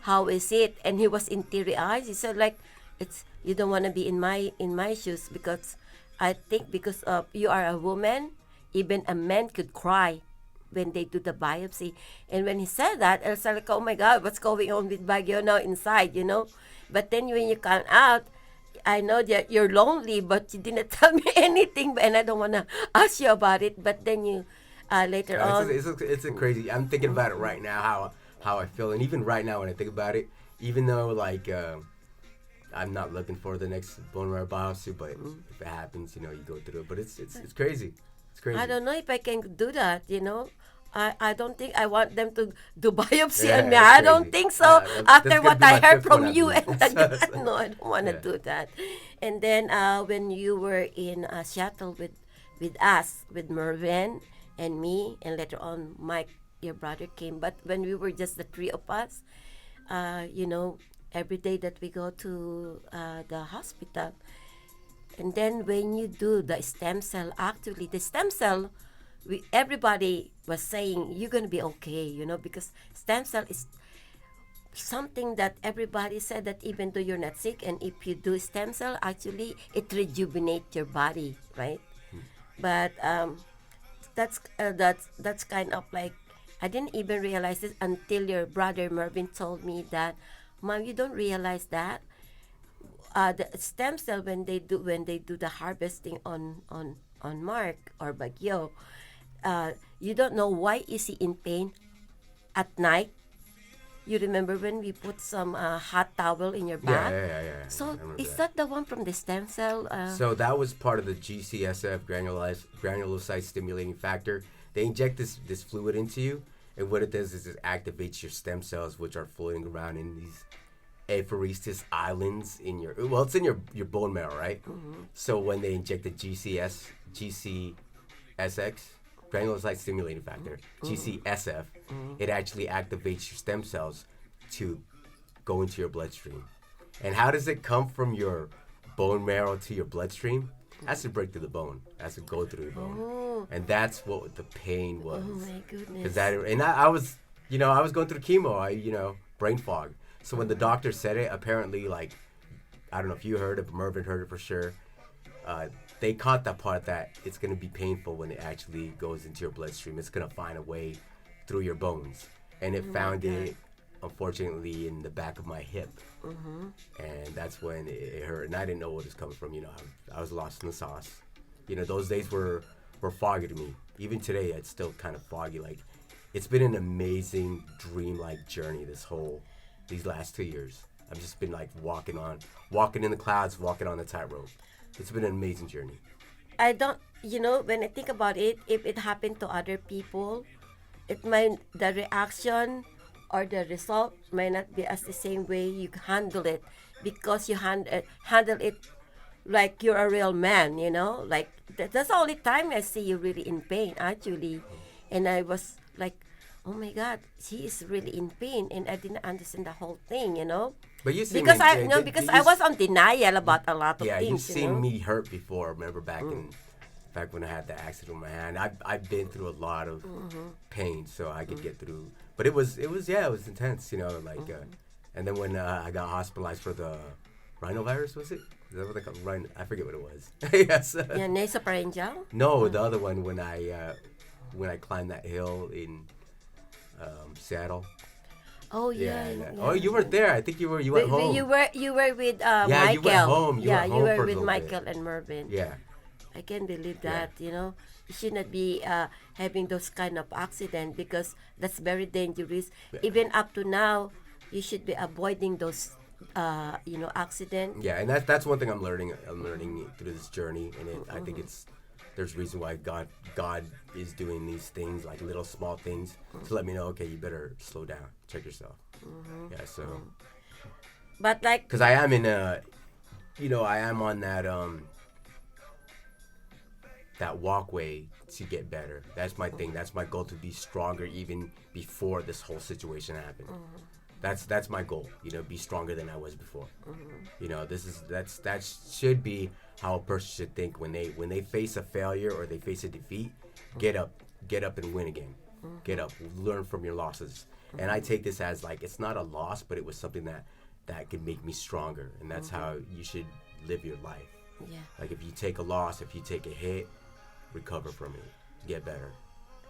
[SPEAKER 2] how is it, and he was in teary eyes. He said like, it's, you don't want to be in my shoes, because I think because of you are a woman, even a man could cry when they do the biopsy. And when he said that, I was like, oh my God, what's going on with BagYo now inside, you know? But then when you come out, I know that you're lonely, but you didn't tell me anything, and I don't want to ask you about it. But then you, later on...
[SPEAKER 3] It's a crazy... I'm thinking about it right now, how I feel. And even right now when I think about it, even though, like, I'm not looking for the next bone marrow biopsy, but if it happens, you know, you go through it. But it's crazy. It's crazy.
[SPEAKER 2] I don't know if I can do that, you know. I don't think I want them to do biopsy on me.
[SPEAKER 3] it's
[SPEAKER 2] I don't
[SPEAKER 3] crazy.
[SPEAKER 2] think so.
[SPEAKER 3] That's
[SPEAKER 2] After
[SPEAKER 3] gonna
[SPEAKER 2] what
[SPEAKER 3] be my
[SPEAKER 2] I heard
[SPEAKER 3] fifth one,
[SPEAKER 2] from
[SPEAKER 3] I
[SPEAKER 2] you,
[SPEAKER 3] believe.
[SPEAKER 2] and no, I don't want to
[SPEAKER 3] Yeah.
[SPEAKER 2] do that. And then when you were in Seattle with us, with Mervin and me, and later on Mike, your brother, came. But when we were just the three of us, you know, every day that we go to the hospital, and then when you do the stem cell, actually the stem cell, everybody was saying you're gonna be okay, you know, because stem cell is something that everybody said that even though you're not sick, and if you do stem cell, actually it rejuvenates your body, right? But that's kind of like, I didn't even realize this until your brother Mervin told me that, Mom, you don't realize that the stem cell, when they do the harvesting on Mark or BagYo, you don't know why is he in pain at night. You remember when we put some hot towel in your back?
[SPEAKER 3] Yeah.
[SPEAKER 2] So is that the one from the stem cell?
[SPEAKER 3] So that was part of the GCSF, granulocyte stimulating factor. They inject this fluid into you, and what it does is it activates your stem cells, which are floating around in these apheresis islands in your, well, it's in your bone marrow, right? So when they inject the GCSX, granulocyte stimulating factor, GCSF, it actually activates your stem cells to go into your bloodstream. And how does it come from your bone marrow to your bloodstream? It has to break through the bone. It has to go through the bone. And that's what the pain was.
[SPEAKER 2] Oh my goodness.
[SPEAKER 3] I was, you know, I was going through chemo, brain fog. So when the doctor said it, apparently, like, I don't know if you heard it, but Mervin heard it for sure. They caught that part that it's going to be painful when it actually goes into your bloodstream. It's going to find a way through your bones. And it found it, unfortunately, in the back of my hip. And that's when it hurt. And I didn't know what it was coming from. You know, I was lost in the sauce. You know, those days were foggy to me. Even today, it's still kind of foggy. Like, it's been an amazing, dreamlike journey these last 2 years. I've just been like walking in the clouds, walking on the tightrope. It's been an amazing journey.
[SPEAKER 2] I don't, when I think about it, if it happened to other people, the reaction or the result might not be as the same way you handle it, because you handle it like you're a real man, like that's the only time I see you really in pain, actually. And I was like, oh my God, she is really in pain, and I didn't understand the whole thing,
[SPEAKER 3] But you see
[SPEAKER 2] because
[SPEAKER 3] me,
[SPEAKER 2] because I was on denial about a lot of
[SPEAKER 3] yeah,
[SPEAKER 2] things.
[SPEAKER 3] you've seen me hurt before. Remember back when I had the accident with my hand, I've been through a lot of pain, so I could get through. But it was intense, like, and then when I got hospitalized for the rhinovirus, was it? Is that what they call it? I forget what it was. Yes.
[SPEAKER 2] Yeah, nasopharyngeal?
[SPEAKER 3] No, the other one when I climbed that hill in Seattle.
[SPEAKER 2] Oh yeah.
[SPEAKER 3] Oh, you were there. I think you went home.
[SPEAKER 2] You were with
[SPEAKER 3] Yeah,
[SPEAKER 2] Michael.
[SPEAKER 3] you went home. You
[SPEAKER 2] yeah,
[SPEAKER 3] went
[SPEAKER 2] you
[SPEAKER 3] home
[SPEAKER 2] were
[SPEAKER 3] for a
[SPEAKER 2] with
[SPEAKER 3] little
[SPEAKER 2] Michael
[SPEAKER 3] bit.
[SPEAKER 2] and Mervin.
[SPEAKER 3] Yeah.
[SPEAKER 2] I can't believe
[SPEAKER 3] Yeah.
[SPEAKER 2] that. You should not be having those kind of accident because that's very dangerous.
[SPEAKER 3] Yeah.
[SPEAKER 2] Even up to now, you should be avoiding those accident.
[SPEAKER 3] Yeah, and that's one thing I'm learning. I'm learning through this journey, and I think there's reason why God is doing these things, like little small things, to let me know, okay, you better slow down, check yourself. Yeah, so
[SPEAKER 2] But like,
[SPEAKER 3] because I am in I am on that walkway to get better. That's my thing. That's my goal, to be stronger even before this whole situation happened. That's my goal. Be stronger than I was before. That should be how a person should think when they face a failure or they face a defeat. Get up and win again. Get up, learn from your losses. And I take this as like, it's not a loss, but it was something that could make me stronger. And that's how you should live your life.
[SPEAKER 2] yeah.
[SPEAKER 3] Like, if you take a loss, if you take a hit, recover from it, get better.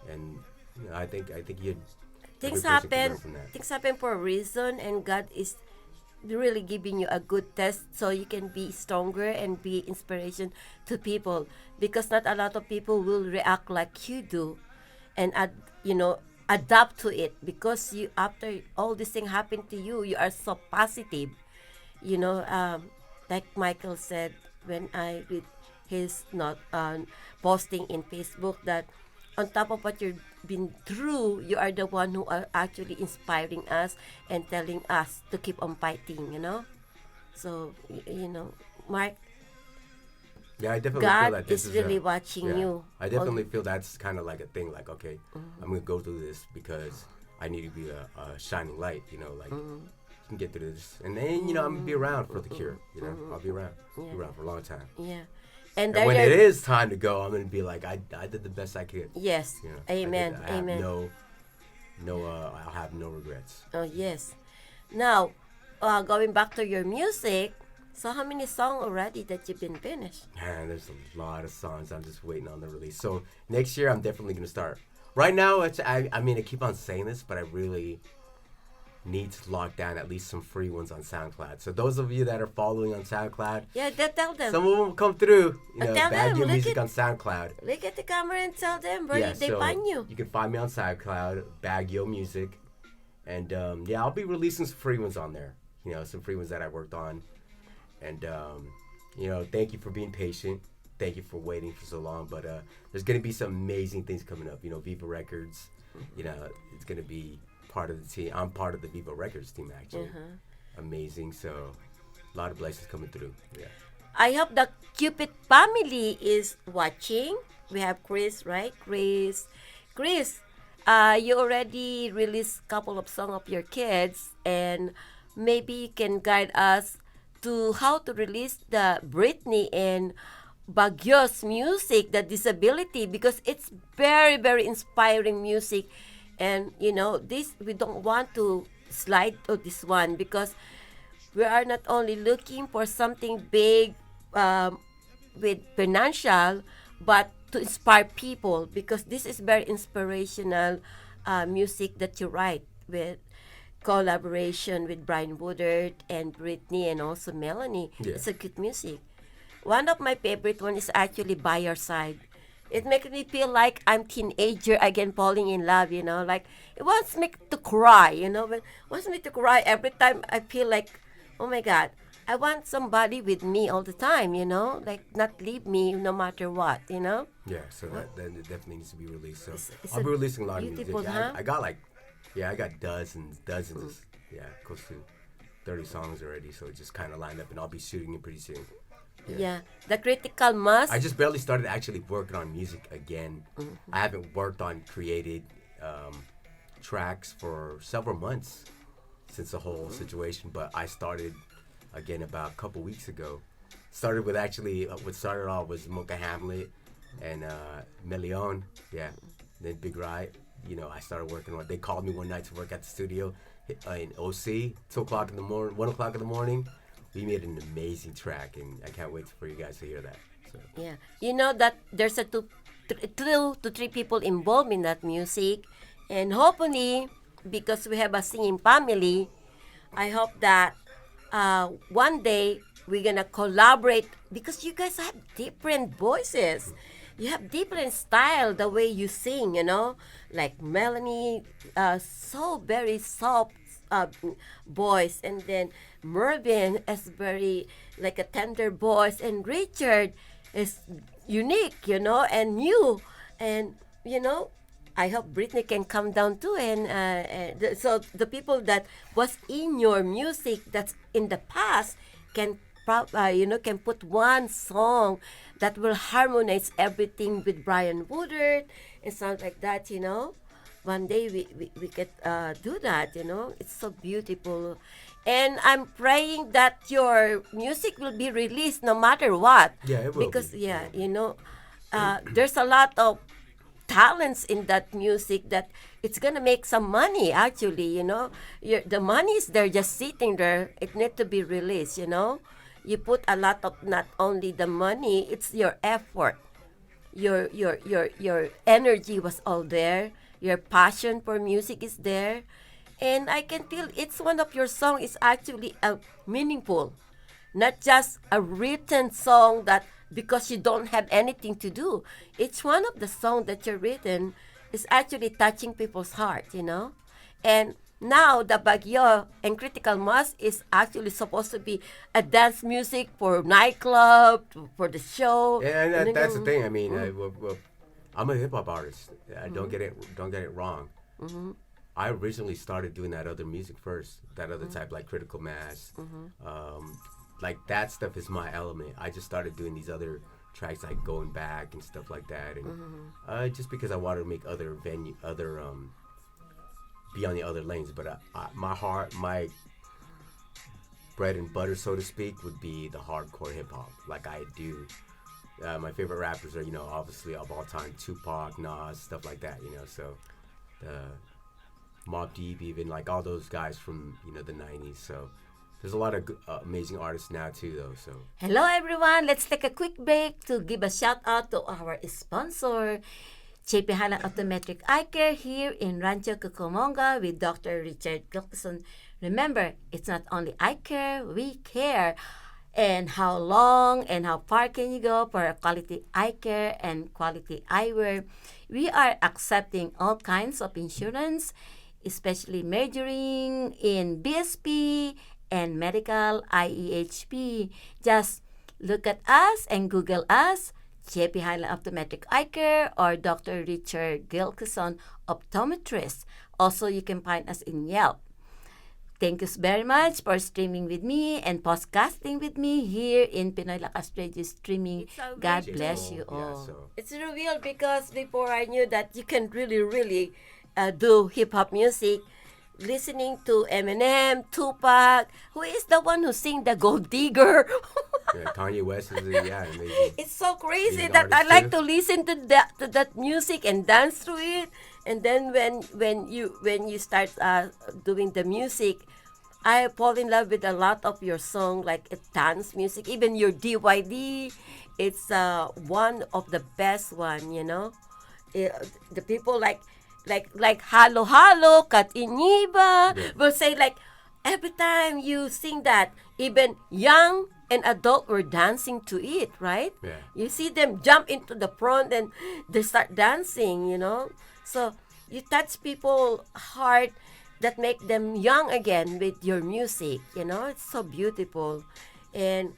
[SPEAKER 3] And I think you.
[SPEAKER 2] Things
[SPEAKER 3] every person can
[SPEAKER 2] happen.
[SPEAKER 3] learn from that.
[SPEAKER 2] Things happen for a reason, and God is really giving you a good test so you can be stronger and be inspiration to people. Because not a lot of people will react like you do, and adapt to it. Because you, after all this thing happened to you, you are so positive. Like Michael said when I read his not posting in Facebook, that on top of what you've been through, you are the one who are actually inspiring us and telling us to keep on fighting. So Mark,
[SPEAKER 3] Yeah, I definitely feel
[SPEAKER 2] God
[SPEAKER 3] that this
[SPEAKER 2] is
[SPEAKER 3] is
[SPEAKER 2] really watching
[SPEAKER 3] yeah,
[SPEAKER 2] you.
[SPEAKER 3] I definitely feel that's kind of like a thing. Like, okay, I'm gonna go through this because I need to be a shining light. Like, you can get through this, and then I'm gonna be around for the cure. I'll be around, for a long time.
[SPEAKER 2] Yeah,
[SPEAKER 3] And when it is time to go, I'm gonna be like, I did the best I could.
[SPEAKER 2] yes, amen,
[SPEAKER 3] I have
[SPEAKER 2] amen.
[SPEAKER 3] I'll have no regrets.
[SPEAKER 2] Oh yes. Now, going back to your music. So how many songs already that you've been finished?
[SPEAKER 3] Man, there's a lot of songs. I'm just waiting on the release. So next year, I'm definitely gonna start. Right now, I keep on saying this, but I really need to lock down at least some free ones on SoundCloud. So those of you that are following on SoundCloud,
[SPEAKER 2] Yeah, tell them.
[SPEAKER 3] some of them will come through.
[SPEAKER 2] Tell them,
[SPEAKER 3] BagYo
[SPEAKER 2] look
[SPEAKER 3] music
[SPEAKER 2] at-
[SPEAKER 3] on SoundCloud.
[SPEAKER 2] Look at the camera and tell them where they
[SPEAKER 3] so
[SPEAKER 2] find you.
[SPEAKER 3] You can find me on SoundCloud, BagYo Music, and I'll be releasing some free ones on there. Some free ones that I worked on, and thank you for being patient. Thank you for waiting for so long. But there's gonna be some amazing things coming up. Viva Records. It's gonna be part of the team. I'm part of the Viva Records team actually. Amazing. So a lot of blessings coming through. Yeah.
[SPEAKER 2] I hope the Cupid family is watching. We have Chris, right? Chris, you already released a couple of songs of your kids, and maybe you can guide us to how to release the Britney and BagYo's music, the disability, because it's very, very inspiring music. And this, we don't want to slide to this one because we are not only looking for something big with financial, but to inspire people, because this is very inspirational music that you write with collaboration with Brian Woodard and Britney and also Melanie.
[SPEAKER 3] Yeah.
[SPEAKER 2] It's a good music. One of my favorite one is actually By Your Side. It makes me feel like I'm teenager again falling in love, like it wants me to cry, but it wants me to cry every time I feel like, oh my God, I want somebody with me all the time, like not leave me no matter what.
[SPEAKER 3] Yeah, so that it definitely needs to be released. So
[SPEAKER 2] It's
[SPEAKER 3] I'll be releasing a lot of music.
[SPEAKER 2] beautiful, huh?
[SPEAKER 3] I got I got dozens, close to 30 songs already. So it just kind of lined up, and I'll be shooting it pretty soon.
[SPEAKER 2] Yeah, the critical mass.
[SPEAKER 3] I just barely started actually working on music again. I haven't worked on created tracks for several months since the whole situation, but I started again about a couple weeks ago. Started with actually what started off was Mocha Hamlet and Melion, then Big Ride. I started working on. They called me one night to work at the studio in OC, 2:00 in the morning, 1:00 in the morning. We made an amazing track, and I can't wait for you guys to hear that. So.
[SPEAKER 2] Yeah, that there's two to three people involved in that music, and hopefully because we have a singing family, I hope that one day we're gonna collaborate because you guys have different voices. You have different style, the way you sing, like Melanie, so very soft voice, and then Mervin is very like a tender voice, and Richard is unique, and new, and I hope Britney can come down too, and so the people that was in your music that's in the past can can put one song that will harmonize everything with Brian Woodard and sounds like that. One day we could do that. It's so beautiful, and I'm praying that your music will be released no matter what.
[SPEAKER 3] Yeah, it will
[SPEAKER 2] because
[SPEAKER 3] be.
[SPEAKER 2] there's a lot of talents in that music that it's gonna make some money. Actually, the money is there just sitting there. It need to be released. You put a lot of not only the money, it's your effort, your energy was all there, your passion for music is there, and I can feel it's one of your song is actually meaningful, not just a written song that because you don't have anything to do. It's one of the song that you're written is actually touching people's heart, and now the BagYo and Critical Mass is actually supposed to be a dance music for nightclub, for the show.
[SPEAKER 3] And that's the thing. I mean, I'm a hip hop artist. Don't get it wrong. I originally started doing that other music first, that other type like Critical Mass. Like that stuff is my element. I just started doing these other tracks like Going Back and stuff like that, and just because I wanted to make other be on the other lanes, but my bread and butter, so to speak, would be the hardcore hip hop, like I do. My favorite rappers are, obviously of all time, Tupac, Nas, stuff like that, So, Mobb Deep, even like all those guys from the '90s. So, there's a lot of amazing artists now too, though. So.
[SPEAKER 2] Hello, everyone. Let's take a quick break to give a shout out to our sponsor. JP Hala Optometric Eye Care here in Rancho Cucamonga with Dr. Richard Gilkison. Remember, it's not only eye care, we care. And how long and how far can you go for a quality eye care and quality eyewear? We are accepting all kinds of insurance, especially majoring in BSP and medical IEHP. Just look at us and Google us. JP Highland Optometric Eye Care or Dr. Richard Gilkison Optometrist. Also, you can find us in Yelp. Thank you very much for streaming with me and podcasting with me here in Pinoy Lakas Radio Streaming. So
[SPEAKER 3] Yes,
[SPEAKER 2] God
[SPEAKER 3] oh,
[SPEAKER 2] bless you
[SPEAKER 3] yeah,
[SPEAKER 2] all.
[SPEAKER 3] so-
[SPEAKER 2] It's real because before I knew that you can really do hip-hop music, listening to Eminem, Tupac, who is the one who sing the Gold Digger.
[SPEAKER 3] Yeah, Kanye West is amazing.
[SPEAKER 2] It's so crazy
[SPEAKER 3] He's an
[SPEAKER 2] that I
[SPEAKER 3] artist
[SPEAKER 2] like
[SPEAKER 3] too.
[SPEAKER 2] to listen to that music and dance through it. And then when you start doing the music, I fall in love with a lot of your song, like dance music. Even your DYD, it's one of the best one. The people like Halo Halo, Kat Iniba will say like every time you sing that, even young and adult were dancing to it, right?
[SPEAKER 3] Yeah.
[SPEAKER 2] You see them jump into the front and they start dancing, So you touch people's heart that make them young again with your music, It's so beautiful. And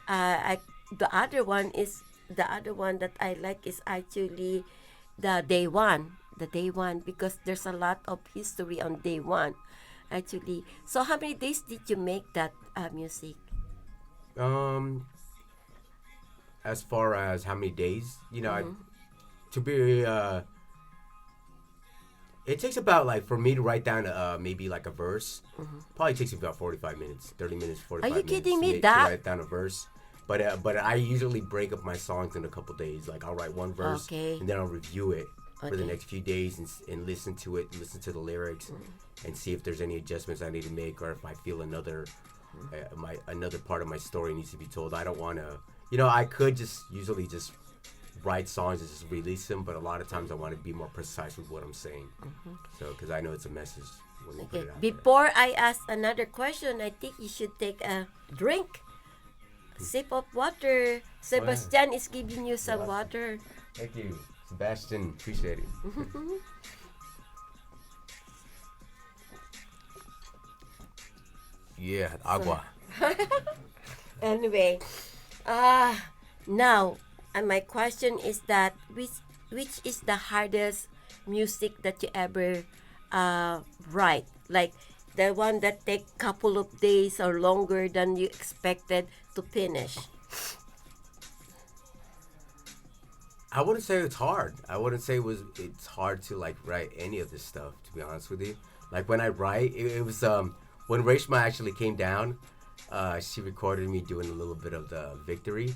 [SPEAKER 2] the other one that I like is actually the Day One. The Day One, because there's a lot of history on Day One, actually. So how many days did you make that music?
[SPEAKER 3] As far as how many days, to be, it takes about like for me to write down maybe like a verse, probably takes me about 45 minutes, 30 minutes, 45
[SPEAKER 2] Are you
[SPEAKER 3] minutes.
[SPEAKER 2] kidding me?
[SPEAKER 3] To
[SPEAKER 2] That-
[SPEAKER 3] write down a verse. But I usually break up my songs in a couple days. Like I'll write one verse
[SPEAKER 2] Okay.
[SPEAKER 3] and then I'll review it for the
[SPEAKER 2] Okay.
[SPEAKER 3] next few days and listen to it, listen to the lyrics, and see if there's any adjustments I need to make or if I feel another part of my story needs to be told. I don't want to, I could usually just write songs and just release them, but a lot of times I want to be more precise with what I'm saying. So because I know it's a message. when you put
[SPEAKER 2] Okay.
[SPEAKER 3] it out.
[SPEAKER 2] Before I ask another question, I think you should take a drink. Sip of water. Sebastian is giving you some water.
[SPEAKER 3] Thank you, Sebastian. Appreciate it. Yeah, agua.
[SPEAKER 2] Anyway, now, my question is that which is the hardest music that you ever write? Like the one that take couple of days or longer than you expected to finish.
[SPEAKER 3] I wouldn't say it's hard. I wouldn't say it's hard to like write any of this stuff, to be honest with you. Like when I write, it was when Reshma actually came down, she recorded me doing a little bit of the victory.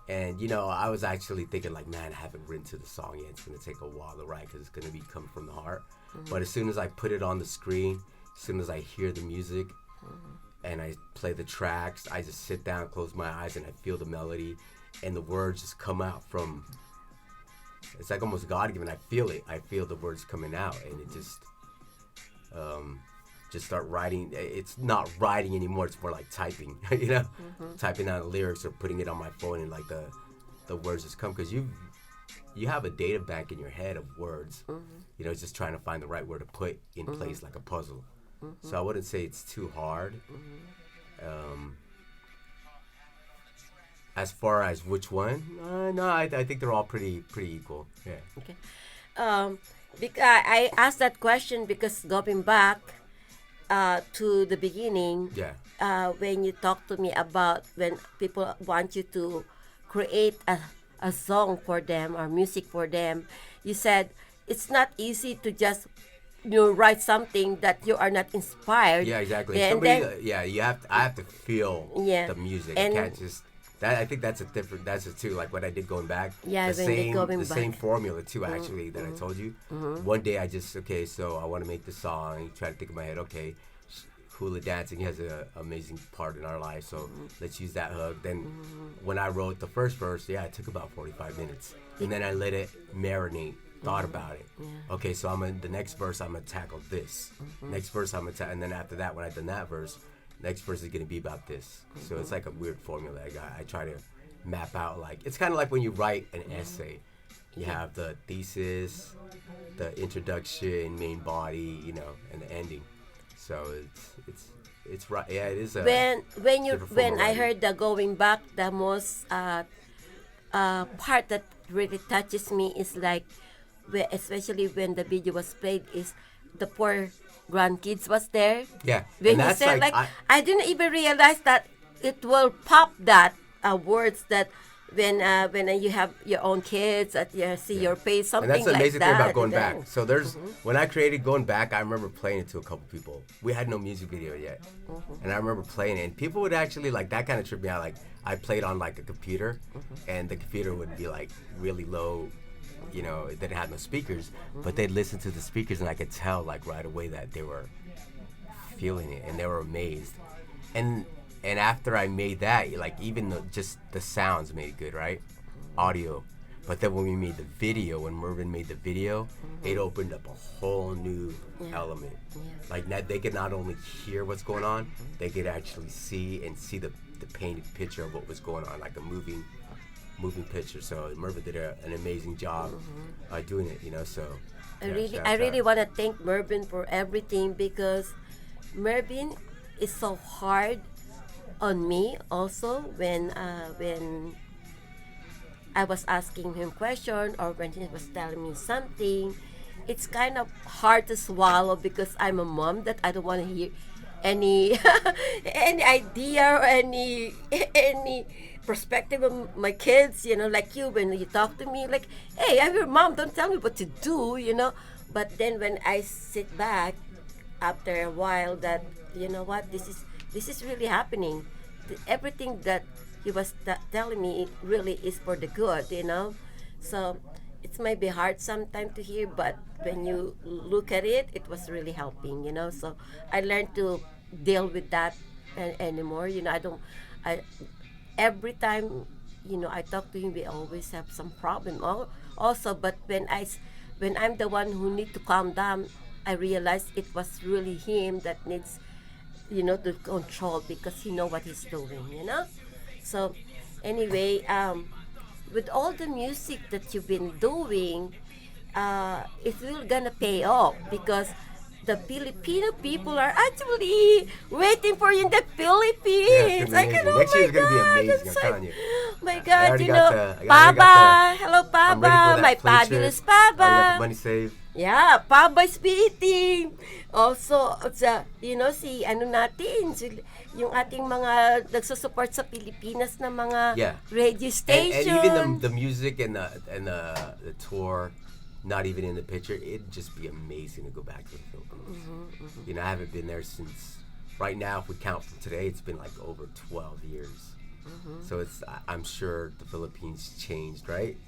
[SPEAKER 3] And, you know, I was actually thinking like, man, I haven't written to the song yet. It's going to take a while to write because it's going to be coming from the heart. But as soon as I put it on the screen, as soon as I hear the music and I play the tracks, I just sit down, close my eyes, and I feel the melody. And the words just come out from, it's like almost God-given. I feel it. I feel the words coming out. And it just start writing. It's not writing anymore. It's more like typing, you know, typing out the lyrics or putting it on my phone, and like the words just come because you have a data bank in your head of words. You know, just trying to find the right word to put in place like a puzzle. So I wouldn't say it's too hard. As far as which one, no, I think they're all pretty equal. Yeah.
[SPEAKER 2] Okay. I asked that question because going back to the beginning, when you talked to me about when people want you to create a song for them or music for them, you said it's not easy to just write something that you are not inspired.
[SPEAKER 3] Yeah, exactly.
[SPEAKER 2] And
[SPEAKER 3] Somebody,
[SPEAKER 2] then,
[SPEAKER 3] I have to feel the music.
[SPEAKER 2] And
[SPEAKER 3] I can't just. I think that's it too. Like what I did going back.
[SPEAKER 2] Yeah,
[SPEAKER 3] the same formula too. Actually, that I told you. One day I just so I want to make the song. Try to think in my head. Okay, hula dancing has an amazing part in our life, so let's use that hook. Then when I wrote the first verse, it took about 45 minutes, and then I let it marinate. Thought about it. Okay, so the next verse I'm gonna tackle this. Next verse I'm gonna and then after that, when I done that verse, next verse is gonna be about this. So it's like a weird formula. I try to map out like it's kind of like when you write an essay. You have the thesis, the introduction, main body, and the ending. So it's right. Yeah, it is.
[SPEAKER 2] When I heard the going back, the most part that really touches me is like, especially when the video was played, is the poor grandkids was there.
[SPEAKER 3] Yeah,
[SPEAKER 2] when you said like I didn't even realize that it will pop that words that when you have your own kids that you see your face, something like that.
[SPEAKER 3] And that's the amazing thing about going back. So there's when I created Going Back, I remember playing it to a couple people. We had no music video yet, and I remember playing it, and people would actually like that kind of trip me out. Like I played on like a computer, and the computer would be like really low. It didn't have no speakers, but they'd listen to the speakers, and I could tell like right away that they were feeling it and they were amazed. And after I made that, like even just the sounds made it good, right? Audio. But then when we made the video, when Mervin made the video, it opened up a whole new element. Like they could not only hear what's going on, they could actually see the painted picture of what was going on, like a moving picture. So Mervin did an amazing job doing it, So
[SPEAKER 2] I really want to thank Mervin for everything, because Mervin is so hard on me also when I was asking him question or when he was telling me something. It's kind of hard to swallow because I'm a mom that I don't want to hear any any idea or any perspective of my kids, like you, when you talk to me like, hey, I'm your mom, don't tell me what to do, But then when I sit back after a while, that what, this is really happening. Everything that he was telling me really is for the good, So it might be hard sometimes to hear, but when you look at it, it was really helping, So I learned to deal with that anymore. Every time, I talk to him, we always have some problem also. But when I'm the one who need to calm down, I realized it was really him that needs, to control because he know what he's doing. So anyway, with all the music that you've been doing, it will gonna pay off because the Filipino people are actually waiting for you in the Philippines.
[SPEAKER 3] Yeah, it's gonna be amazing. Next year's gonna be amazing, I'm telling you.
[SPEAKER 2] My
[SPEAKER 3] I
[SPEAKER 2] God,
[SPEAKER 3] already got
[SPEAKER 2] Paba, hello
[SPEAKER 3] I'm ready for
[SPEAKER 2] Paba,
[SPEAKER 3] that
[SPEAKER 2] my
[SPEAKER 3] play
[SPEAKER 2] fabulous
[SPEAKER 3] trip. I got
[SPEAKER 2] Paba.
[SPEAKER 3] the money saved.
[SPEAKER 2] Yeah, Paba is beating. Also, si yung ating mga nagsusupport sa Pilipinas na mga
[SPEAKER 3] Yeah.
[SPEAKER 2] radio
[SPEAKER 3] And
[SPEAKER 2] station.
[SPEAKER 3] even the music and the tour, not even in the picture, it'd just be amazing to go back to the Philippines. I haven't been there since, right now, if we count from today, it's been like over 12 years. So I'm sure the Philippines changed, right?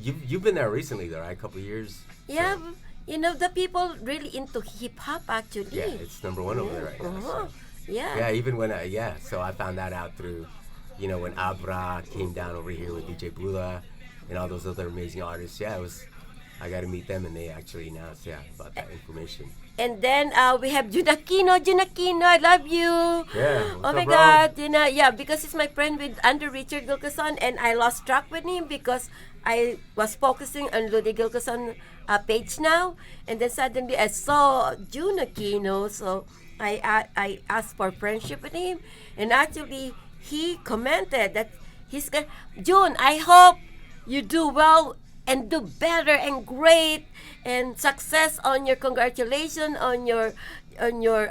[SPEAKER 3] You've been there recently, though, right? A couple of years.
[SPEAKER 2] Yeah,
[SPEAKER 3] So,
[SPEAKER 2] the people really into hip hop actually.
[SPEAKER 3] yeah, it's number one over there right now. So.
[SPEAKER 2] Yeah.
[SPEAKER 3] Yeah, even when so I found that out through, when Abra came down over here with DJ Bula and all those other amazing artists. Yeah, I got to meet them, and they actually announced about that information.
[SPEAKER 2] And then we have Junakino, I love you.
[SPEAKER 3] Yeah.
[SPEAKER 2] Oh my God, because he's my friend with under Richard Gilcason, and I lost track with him because I was focusing on Ludi Gilcason page now, and then suddenly I saw Junakino, so I asked for friendship with him, and actually he commented that June, I hope you do well and do better and great and success on your congratulations on your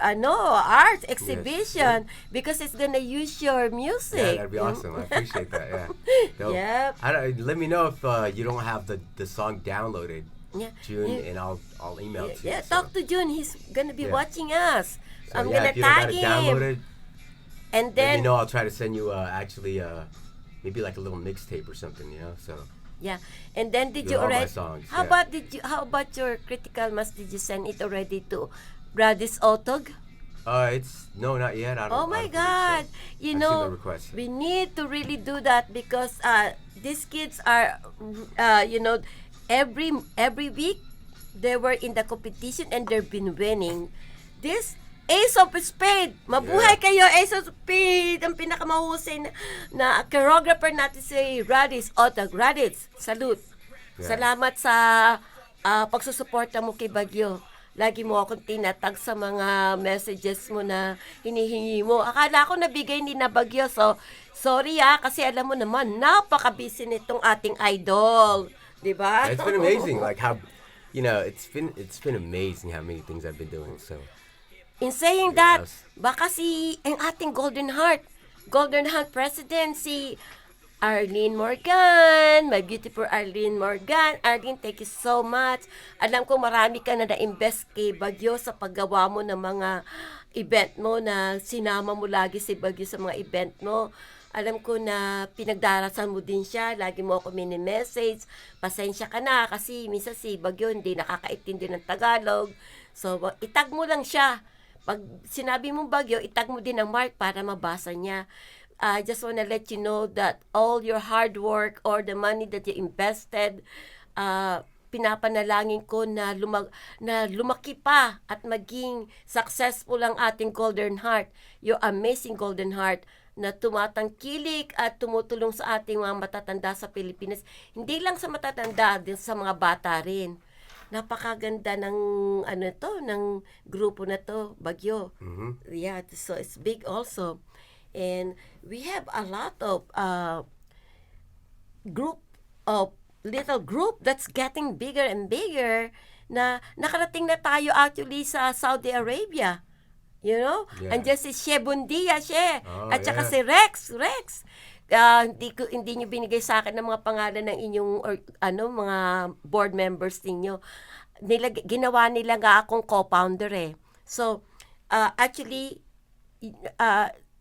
[SPEAKER 2] art exhibition, because it's gonna use your music.
[SPEAKER 3] Yeah, that'd be awesome. I appreciate that. Yeah.
[SPEAKER 2] Yep.
[SPEAKER 3] Let me know if you don't have the song downloaded, June, and I'll email it to you.
[SPEAKER 2] Yeah, talk to June. He's gonna be watching us.
[SPEAKER 3] So,
[SPEAKER 2] I'm gonna
[SPEAKER 3] if you don't got
[SPEAKER 2] tag
[SPEAKER 3] it
[SPEAKER 2] him.
[SPEAKER 3] downloaded,
[SPEAKER 2] And
[SPEAKER 3] let
[SPEAKER 2] then
[SPEAKER 3] me know. I'll try to send you maybe like a little mixtape or something. So.
[SPEAKER 2] yeah, and then did
[SPEAKER 3] With
[SPEAKER 2] you
[SPEAKER 3] all my
[SPEAKER 2] already?
[SPEAKER 3] songs,
[SPEAKER 2] How about your critical mass? Did you send it already to Bradis Otog?
[SPEAKER 3] No, not yet. I don't.
[SPEAKER 2] Oh my
[SPEAKER 3] I don't
[SPEAKER 2] God!
[SPEAKER 3] believe so. I've seen the request.
[SPEAKER 2] We need to really do that because these kids are, every week they were in the competition and they've been winning. This Ace of Spade! Mabuhay kayo, Ace of Spade! Ang pinakamahusay na choreographer natin si Radis Otag. Radis, salute!
[SPEAKER 3] Yeah.
[SPEAKER 2] Salamat sa pagsusuporta mo kay BagYo. Lagi mo akong tinatag sa mga messages mo na hinihingi mo. Akala ko nabigay ni na BagYo. So, sorry kasi alam mo naman, napaka-busy nitong ating idol. Diba?
[SPEAKER 3] It's been amazing, like how, it's been amazing how many things I've been doing. So.
[SPEAKER 2] In saying that, baka ang ating Golden Heart President, si Arlene Morgan, my beautiful Arlene Morgan. Arlene, thank you so much. Alam ko marami ka na na-invest kay BagYo sa paggawa mo ng mga event mo na sinama mo lagi si BagYo sa mga event mo. Alam ko na pinagdarasan mo din siya. Lagi mo ako mini-message. Pasensya ka na kasi minsan si BagYo hindi nakakaintindi ng Tagalog. So, itag mo lang siya. Pag sinabi mong BagYo, itag mo din ang mark para mabasa niya. I just want to let you know that all your hard work or the money that you invested, pinapanalangin ko na lumaki pa at maging successful ang ating Golden Heart, your amazing Golden Heart na tumatangkilik at tumutulong sa ating mga matatanda sa Pilipinas. Hindi lang sa matatanda, din sa mga bata rin. Napakaganda ng ng grupo na to, BagYo. Yeah, so it's big also. And we have a lot of little group that's getting bigger and bigger na nakarating na tayo actually sa Saudi Arabia. Yeah. Andiyan si Shebundia, at saka si Rex. Hindi niyo binigay sa akin ng mga pangalan ng inyong mga board members ninyo. Ginawa nila nga akong co-founder . So, actually,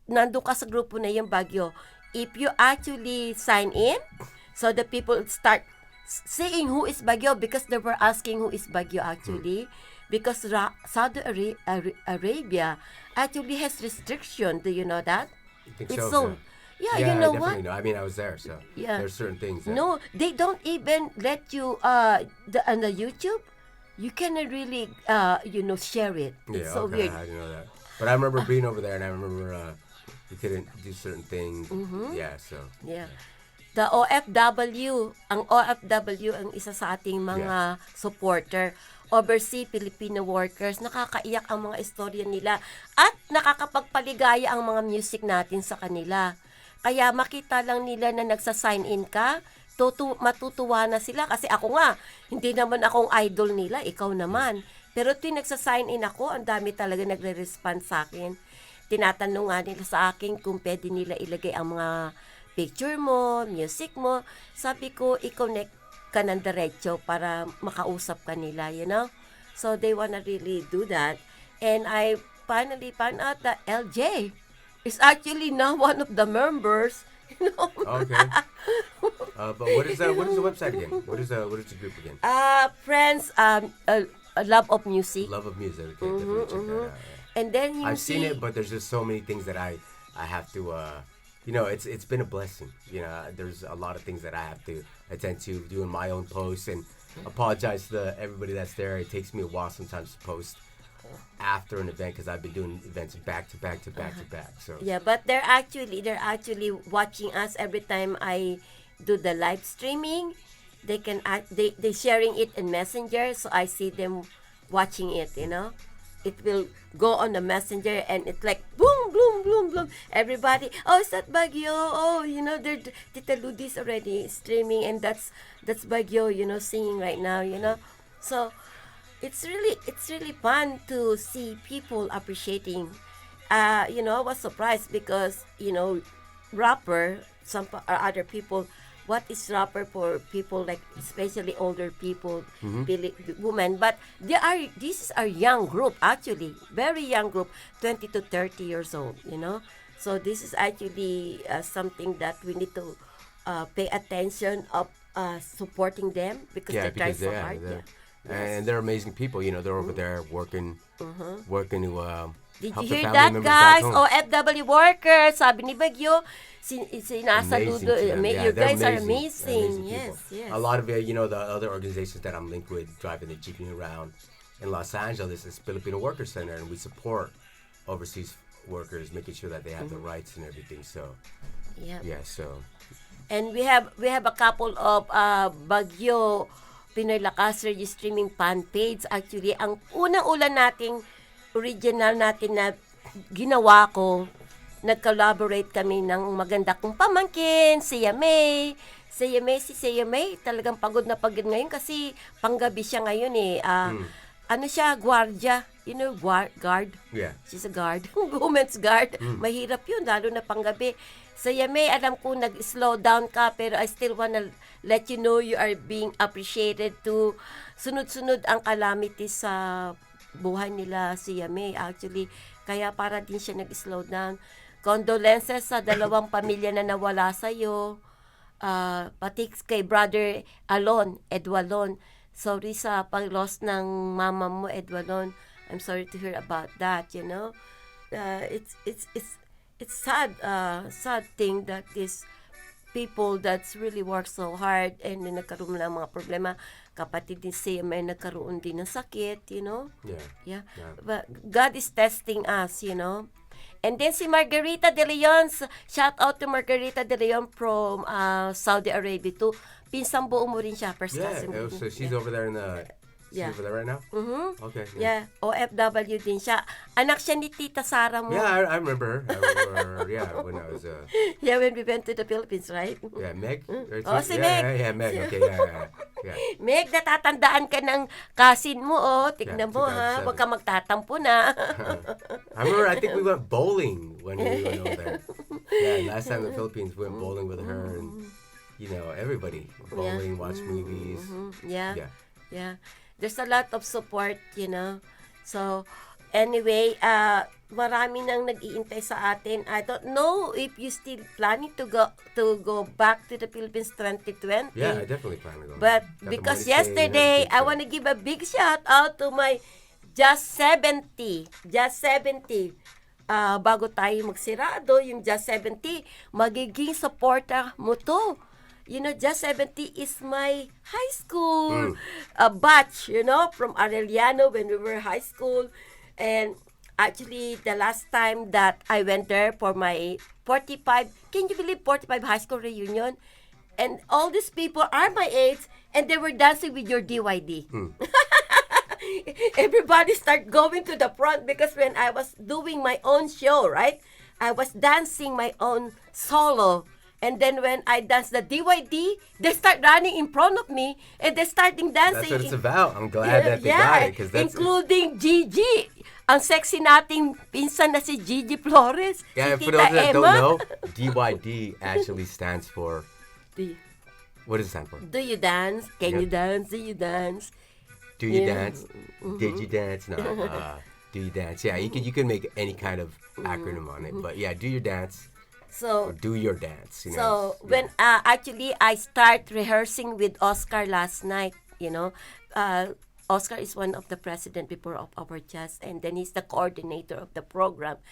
[SPEAKER 2] nandun ka sa grupo na yung BagYo. If you actually sign in, so the people start saying who is BagYo, because they were asking who is BagYo actually. Because Saudi Arabia actually has restriction. Do you know that?
[SPEAKER 3] I think
[SPEAKER 2] It's
[SPEAKER 3] so.
[SPEAKER 2] Yeah,
[SPEAKER 3] Yeah,
[SPEAKER 2] you know
[SPEAKER 3] I
[SPEAKER 2] what?
[SPEAKER 3] definitely know. I mean, I was there, so there's certain things.
[SPEAKER 2] No, they don't even let you on the YouTube. you cannot really, share it. It's
[SPEAKER 3] Yeah,
[SPEAKER 2] so
[SPEAKER 3] okay,
[SPEAKER 2] weird.
[SPEAKER 3] I didn't know that. But I remember being over there, and I remember you couldn't do certain things. Yeah, so.
[SPEAKER 2] Yeah. The OFW, ang OFW ang isa sa ating mga supporter, overseas Filipino workers, nakakaiyak ang mga istorya nila at nakakapagpaligaya ang mga music natin sa kanila. Kaya makita lang nila na nagsa-sign in ka, matutuwa na sila kasi ako nga, hindi naman akong idol nila, ikaw naman. Pero tuwing nagsa-sign in ako, ang dami talaga nagre-respond sa akin. Tinatanong nga nila sa akin kung pwede nila ilagay ang mga picture mo, music mo. Sabi ko, i-connect ka ng diretso para makausap ka nila, you know? So, they wanna really do that. And I finally found out that LJ is actually now one of the members, you know?
[SPEAKER 3] Okay. But what is the website again? What is the group again?
[SPEAKER 2] Friends, Love of Music.
[SPEAKER 3] Love of Music. Okay, definitely check that out. Yeah.
[SPEAKER 2] And then you
[SPEAKER 3] I've
[SPEAKER 2] see,
[SPEAKER 3] seen it, but there's just so many things that I have to. It's been a blessing. You know, there's a lot of things that I have to attend to, doing my own posts, and apologize to everybody that's there. It takes me a while sometimes to post after an event because I've been doing events back to back to back to back. So
[SPEAKER 2] yeah, but they're actually watching us every time I do the live streaming. They sharing it in Messenger, so I see them watching it. You know, it will go on the Messenger and it's like boom, boom, boom, boom. Everybody, oh, is that BagYo? Oh, you know, Tita Ludi's already streaming, and that's BagYo, you know, singing right now. You know, so it's really fun to see people appreciating. I was surprised because rapper, some other people. What is rapper for people like especially older people, women? But this is our young group actually, very young group, 20 to 30 years old. So this is actually something that we need to pay attention of supporting them because they try so hard.
[SPEAKER 3] And they're amazing people. They're over there working to.
[SPEAKER 2] Did you hear that, guys? OFW workers, sabi ni BagYo, sinasaludo. You guys are amazing. Yes.
[SPEAKER 3] A lot of the other organizations that I'm linked with, driving the jeepney around in Los Angeles, is Filipino Worker Center, and we support overseas workers, making sure that they have the rights and everything. So, so.
[SPEAKER 2] And we have a couple of BagYo Pinoy Lakas streaming fan page. Actually, ang unang-ulan nating original natin na ginawa ko, nag-collaborate kami ng maganda kong pamangkin, si May. Si May, talagang pagod na pagod ngayon kasi panggabi siya ngayon eh. Ano siya, gwardiya. Guard?
[SPEAKER 3] Yeah.
[SPEAKER 2] She's a guard. Women's guard. Mahirap yun, lalo na panggabi. Si May, alam ko nag-slow down ka, pero I still wanna let you know you are being appreciated to sunod-sunod ang calamities sa buhay nila si May actually. Kaya para din siya nag-slow down. Condolences sa dalawang pamilya na nawala sa'yo. Pati kay brother Edwalon. Sorry sa pag-loss ng mama mo, Edwalon. I'm sorry to hear about that, it's sad thing that these people that's really work so hard and nagkaroon ng mga problema. Kapatid din siya may nagkaroon din ng sakit, Yeah. But God is testing us, And then si Margarita De Leon, shout out to Margarita De Leon from Saudi Arabia too. Pinsang buo mo rin siya. First cousin.
[SPEAKER 3] So she's over there in the... She's over there right now? Okay.
[SPEAKER 2] Yeah. OFW din siya. Anak siya ni Tita Sara mo.
[SPEAKER 3] Yeah, I remember her. When I was...
[SPEAKER 2] when we went to the Philippines, right?
[SPEAKER 3] Yeah, Meg?
[SPEAKER 2] Si Meg.
[SPEAKER 3] Yeah, Meg. Okay, yeah.
[SPEAKER 2] Meg, natatandaan ka ng cousin mo, Tignan mo, ha? Huwag ka magtatampo na.
[SPEAKER 3] I remember, I think we went bowling when we went over there. Yeah, last time in the Philippines, we went bowling with her and, everybody. Bowling, watch movies.
[SPEAKER 2] Yeah. There's a lot of support, So, anyway, marami nang nag-iintay sa atin. I don't know if you still planning to go back to the Philippines 2020.
[SPEAKER 3] Yeah, I definitely plan to go.
[SPEAKER 2] But because yesterday, I want to give a big shout out to my Just 70. Bago tayo magsirado, yung Just 70, magiging supporter mo to. Just 70 is my high school batch, from Arellano when we were high school. And actually, the last time that I went there for my 45, can you believe 45 high school reunion? And all these people are my age, and they were dancing with your DYD. Everybody start going to the front because when I was doing my own show, right? I was dancing my own solo. And then when I dance the DYD, they start running in front of me and they starting dancing.
[SPEAKER 3] That's what it's about. I'm glad that they got it. Cause that's
[SPEAKER 2] including Gigi. Ang sexy nating pinsan na si Gigi Flores.
[SPEAKER 3] Yeah,
[SPEAKER 2] Si
[SPEAKER 3] for
[SPEAKER 2] Tita
[SPEAKER 3] those that don't
[SPEAKER 2] Emma.
[SPEAKER 3] know, DYD actually stands for, what does it stand for?
[SPEAKER 2] Do you dance? Can you dance? Do you dance?
[SPEAKER 3] Do you
[SPEAKER 2] Yeah.
[SPEAKER 3] dance? Did you dance? No. Do you dance? Yeah, you can make any kind of acronym on it. But yeah, do your dance. Or
[SPEAKER 2] So
[SPEAKER 3] do your dance.
[SPEAKER 2] So when actually I start rehearsing with Oscar last night, Oscar is one of the president before of our jazz, and then he's the coordinator of the program.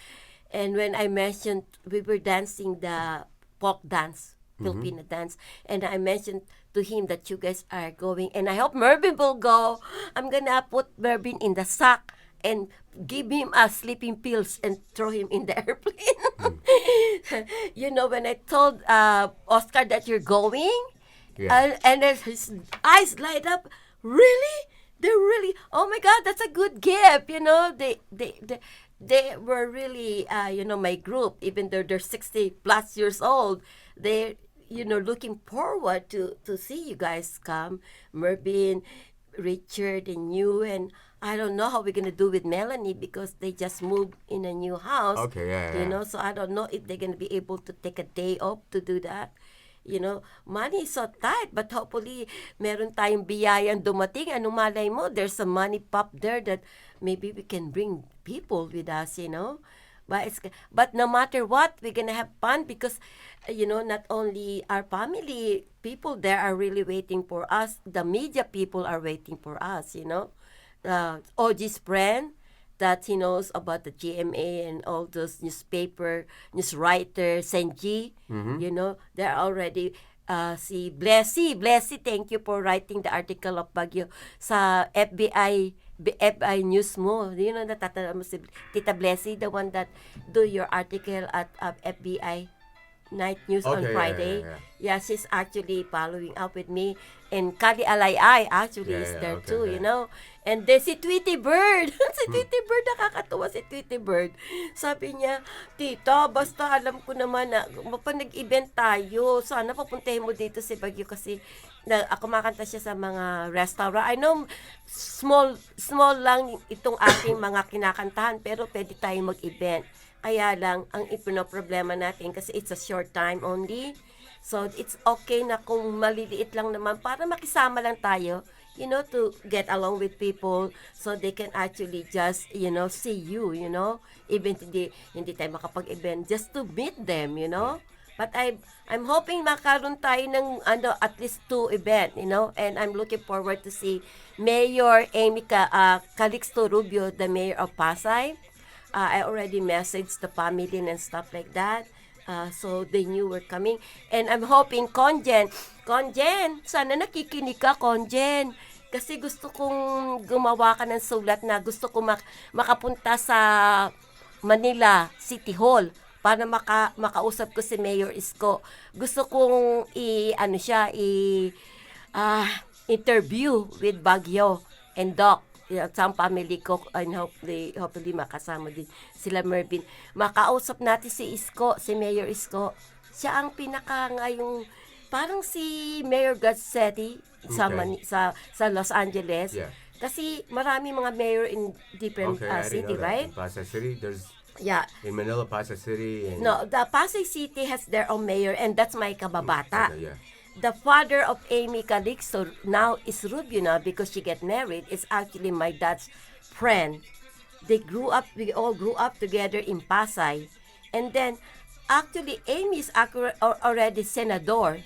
[SPEAKER 2] And when I mentioned we were dancing the folk dance, Filipino dance, and I mentioned to him that you guys are going, and I hope Mervin will go. I'm gonna put Mervin in the sack and give him sleeping pills and throw him in the airplane. When I told Oscar that you're going, and then his eyes light up. Really? They're really, oh my God, that's a good gift. They were really, my group, even though they're 60 plus years old, they're, looking forward to see you guys come. Mervin, Richard, and you, and I don't know how we're gonna do with Melanie because they just moved in a new house.
[SPEAKER 3] Okay, yeah.
[SPEAKER 2] So I don't know if they're gonna be able to take a day off to do that. Money is so tight, but hopefully meron tayong biyayang dumating. Ano malay mo, there's some money pop there that maybe we can bring people with us, But no matter what, we're gonna have fun because, not only our family people there are really waiting for us. The media people are waiting for us. OG's friend that he knows about the GMA and all those news writers, Senji. They're already. Si Blessy, thank you for writing the article of BagYo sa FBI News mo. Natatanda mo si Tita Blessy, the one that do your article at FBI Night News on Friday. Yeah, she's actually following up with me. And Kali Alayay actually is there too, And then si Tweety Bird. Si Tweety Bird, nakakatuwa si Tweety Bird. Sabi niya, Tita, basta alam ko naman na pag nag-event tayo, sana papuntahin mo dito si BagYo kasi kumakanta siya sa mga restaurant. I know, small lang itong ating mga kinakantahan, pero pwede tayong mag-event. Kaya lang, ang problema natin kasi it's a short time only. So, it's okay na kung maliliit lang naman para makisama lang tayo, to get along with people so they can actually just, see you, even hindi tayo makapag-event, just to meet them, But I'm hoping makaroon tayo ng at least 2 event, and I'm looking forward to see Mayor Amy Calixto Rubio, the mayor of Pasay. I already messaged the family and stuff like that. So they knew we're coming. And I'm hoping, Conjen, sana nakikinig ka, Conjen. Kasi gusto kong gumawa ka ng sulat na gusto ko makapunta sa Manila City Hall para makausap ko si Mayor Isko. Gusto kong interview with BagYo and Doc. Some family ko, and hopefully makasama din sila Mervin. Makausap natin si Isko, si Mayor Isko. Siya ang ngayong parang si Mayor Garcetti sa Los Angeles.
[SPEAKER 3] Yeah.
[SPEAKER 2] Kasi marami mga mayor in different city, right?
[SPEAKER 3] In Pasay City, there's in
[SPEAKER 2] in
[SPEAKER 3] Manila, Pasay City. And
[SPEAKER 2] No, the Pasay City has their own mayor, and that's my kababata.
[SPEAKER 3] Okay, yeah.
[SPEAKER 2] The father of Amy Calixto now is Rubio now because she get married. It's actually my dad's friend. We all grew up together in Pasay. And then, actually, Amy is already senador.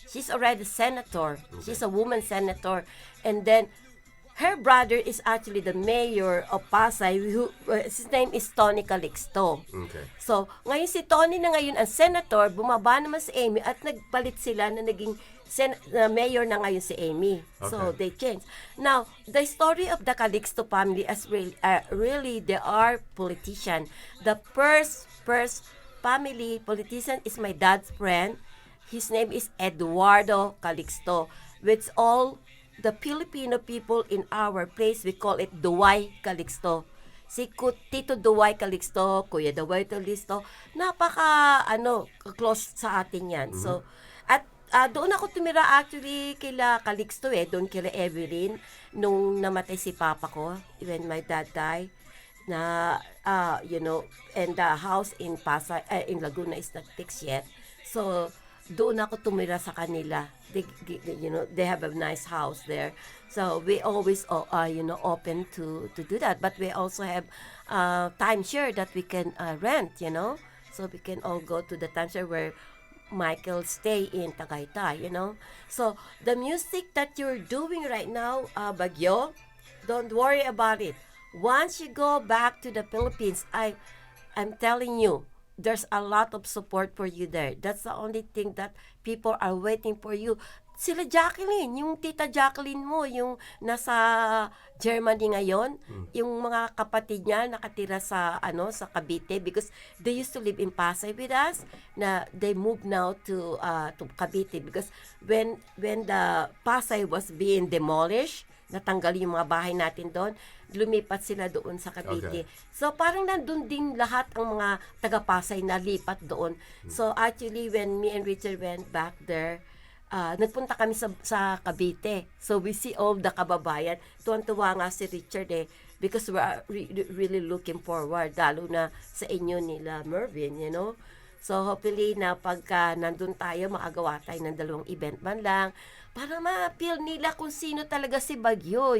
[SPEAKER 2] She's already senator.
[SPEAKER 3] Okay.
[SPEAKER 2] She's a woman senator. And then, her brother is actually the mayor of Pasay, who his name is Tony Calixto.
[SPEAKER 3] Okay.
[SPEAKER 2] So, ngayon si Tony na ngayon ang senator, bumaba naman si Amy at nagpalit sila na naging mayor na ngayon si Amy. So, they changed. Now, the story of the Calixto family as really they are politician. The first family politician is my dad's friend. His name is Eduardo Calixto, which all the Filipino people in our place, we call it Duway Calixto. Si Tito Duway Calixto, Kuya Duway Calixto, close sa atin yan. So, at doon ako tumira actually kila Calixto doon kila Evelyn, nung namatay si papa ko, when my dad died, na, and the house in Pasay, in Laguna is not fixed yet. So, doon ako tumira sa kanila. They have a nice house there. So we always open to do that. But we also have timeshare that we can rent, So we can all go to the timeshare where Michael stay in Tagaytay, So the music that you're doing right now, BagYo, don't worry about it. Once you go back to the Philippines, I'm telling you, there's a lot of support for you there. That's the only thing that people are waiting for you. Sila Jacqueline, yung tita Jacqueline mo, yung nasa Germany ngayon, yung mga kapatid niya nakatira sa Cavite, because they used to live in Pasay with us. Na they moved now to Cavite because when the Pasay was being demolished, natanggal yung mga bahay natin doon, lumipat sila doon sa Cavite.
[SPEAKER 3] Okay.
[SPEAKER 2] So, parang nandun din lahat ang mga taga-Pasay na lipat doon. So, actually, when me and Richard went back there, nagpunta kami sa Cavite. So, we see all the kababayan. Tuwan-tuwa nga si Richard because we are really looking forward, lalo na sa inyo nila Mervin, So, hopefully na pagka nandun tayo, makagawa tayo ng 2 event man lang, para ma-feel nila kung sino talaga si BagYo,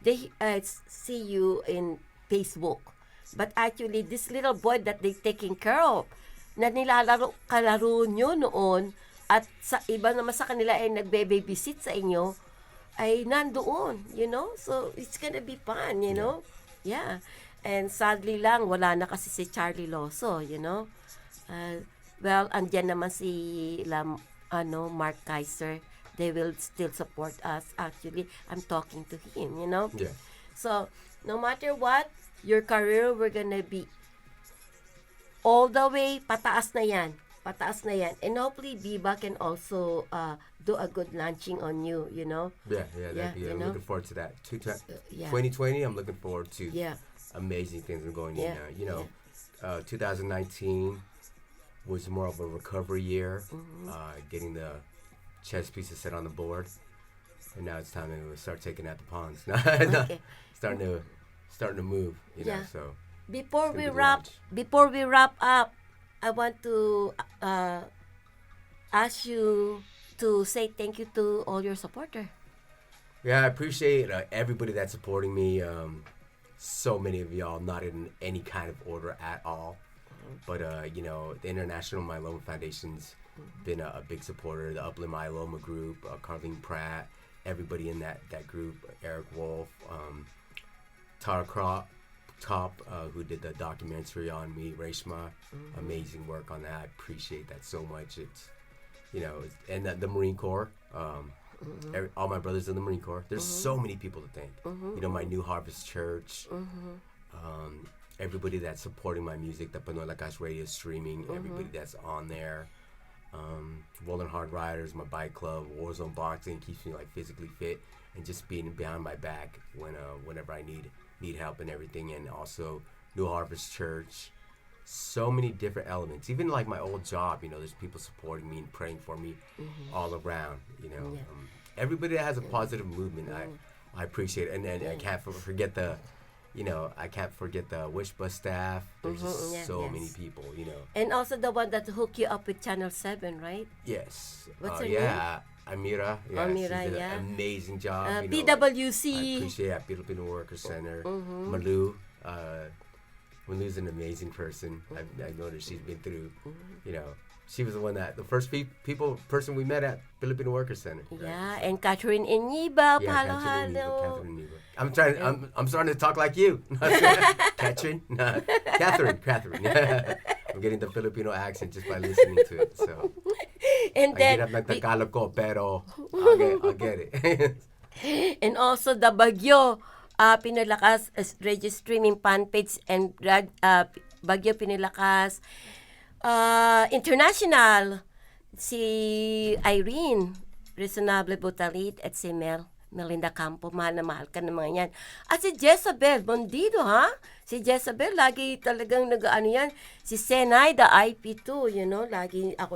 [SPEAKER 2] They see you in Facebook. But actually, this little boy that they taking care of, na kalaro nyo noon, at sa iba naman sa kanila ay nagbe-babysit sa inyo, ay nandoon, So, it's gonna be fun, Yeah. And sadly lang, wala na kasi si Charlie Loso, Well, andyan naman si Mark Kaiser. They will still support us. Actually, I'm talking to him,
[SPEAKER 3] Yeah.
[SPEAKER 2] So, no matter what, your career, we're gonna be all the way, pataas na yan. And hopefully, Biba can also do a good launching on you,
[SPEAKER 3] Yeah, I'm looking forward to that. 2020, I'm looking forward to amazing things are going in now. 2019 was more of a recovery year, getting the chess pieces set on the board, and now it's time to start taking out the pawns.
[SPEAKER 2] Okay.
[SPEAKER 3] starting to move, So
[SPEAKER 2] before we wrap up, I want to ask you to say thank you to all your supporters.
[SPEAKER 3] Yeah, I appreciate everybody that's supporting me. So many of y'all, not in any kind of order at all, but the International Myeloma Foundation's been a big supporter. The Upland Myeloma Group, Carlene Pratt, everybody in that group, Eric Wolf, Tara Top, who did the documentary on me, Reshma, amazing work on that. I appreciate that so much. It's, and the Marine Corps, all my brothers in the Marine Corps. There's so many people to thank. My New Harvest Church, everybody that's supporting my music, the Pinoy Lakas radio streaming, everybody that's on there. Rolling Hard Riders, my bike club, Warzone Boxing keeps me physically fit, and just being behind my back whenever I need help and everything. And also New Harvest Church, so many different elements. Even my old job, there's people supporting me and praying for me all around. Everybody that has a positive movement, I appreciate it. And then I can't forget the. I can't forget the Wish Bus staff. There's just so many people,
[SPEAKER 2] And also the one that hooked you up with Channel 7, right?
[SPEAKER 3] Yes.
[SPEAKER 2] What's her name?
[SPEAKER 3] Amira. Yeah,
[SPEAKER 2] Amira,
[SPEAKER 3] she did an amazing job.
[SPEAKER 2] PWC.
[SPEAKER 3] I appreciate Filipino Workers Center. Malu. Malu's an amazing person. I know that she's been through, She was the one that the first person we met at Filipino Worker Center. Right?
[SPEAKER 2] Yeah, and Kat Iniba,
[SPEAKER 3] Yeah,
[SPEAKER 2] halo,
[SPEAKER 3] Catherine Iniba,
[SPEAKER 2] halo.
[SPEAKER 3] Catherine Iniba. I'm starting to talk like you. Catherine, Catherine. I'm getting the Filipino accent just by listening to it. So
[SPEAKER 2] And
[SPEAKER 3] I
[SPEAKER 2] then,
[SPEAKER 3] get up nagtagalog ko, pero I'll get it.
[SPEAKER 2] and also the BagYo Pinalakas radio streaming fan page and BagYo Pinalakas International, si Irene Reasonable Butalit at si Melinda Campo, mahal na mahal ka ng mga yan. At si Jezabel Bondido, ha? Si Jezabel, lagi talagang nag-ano yan. Si Senay, the IP2, lagi ako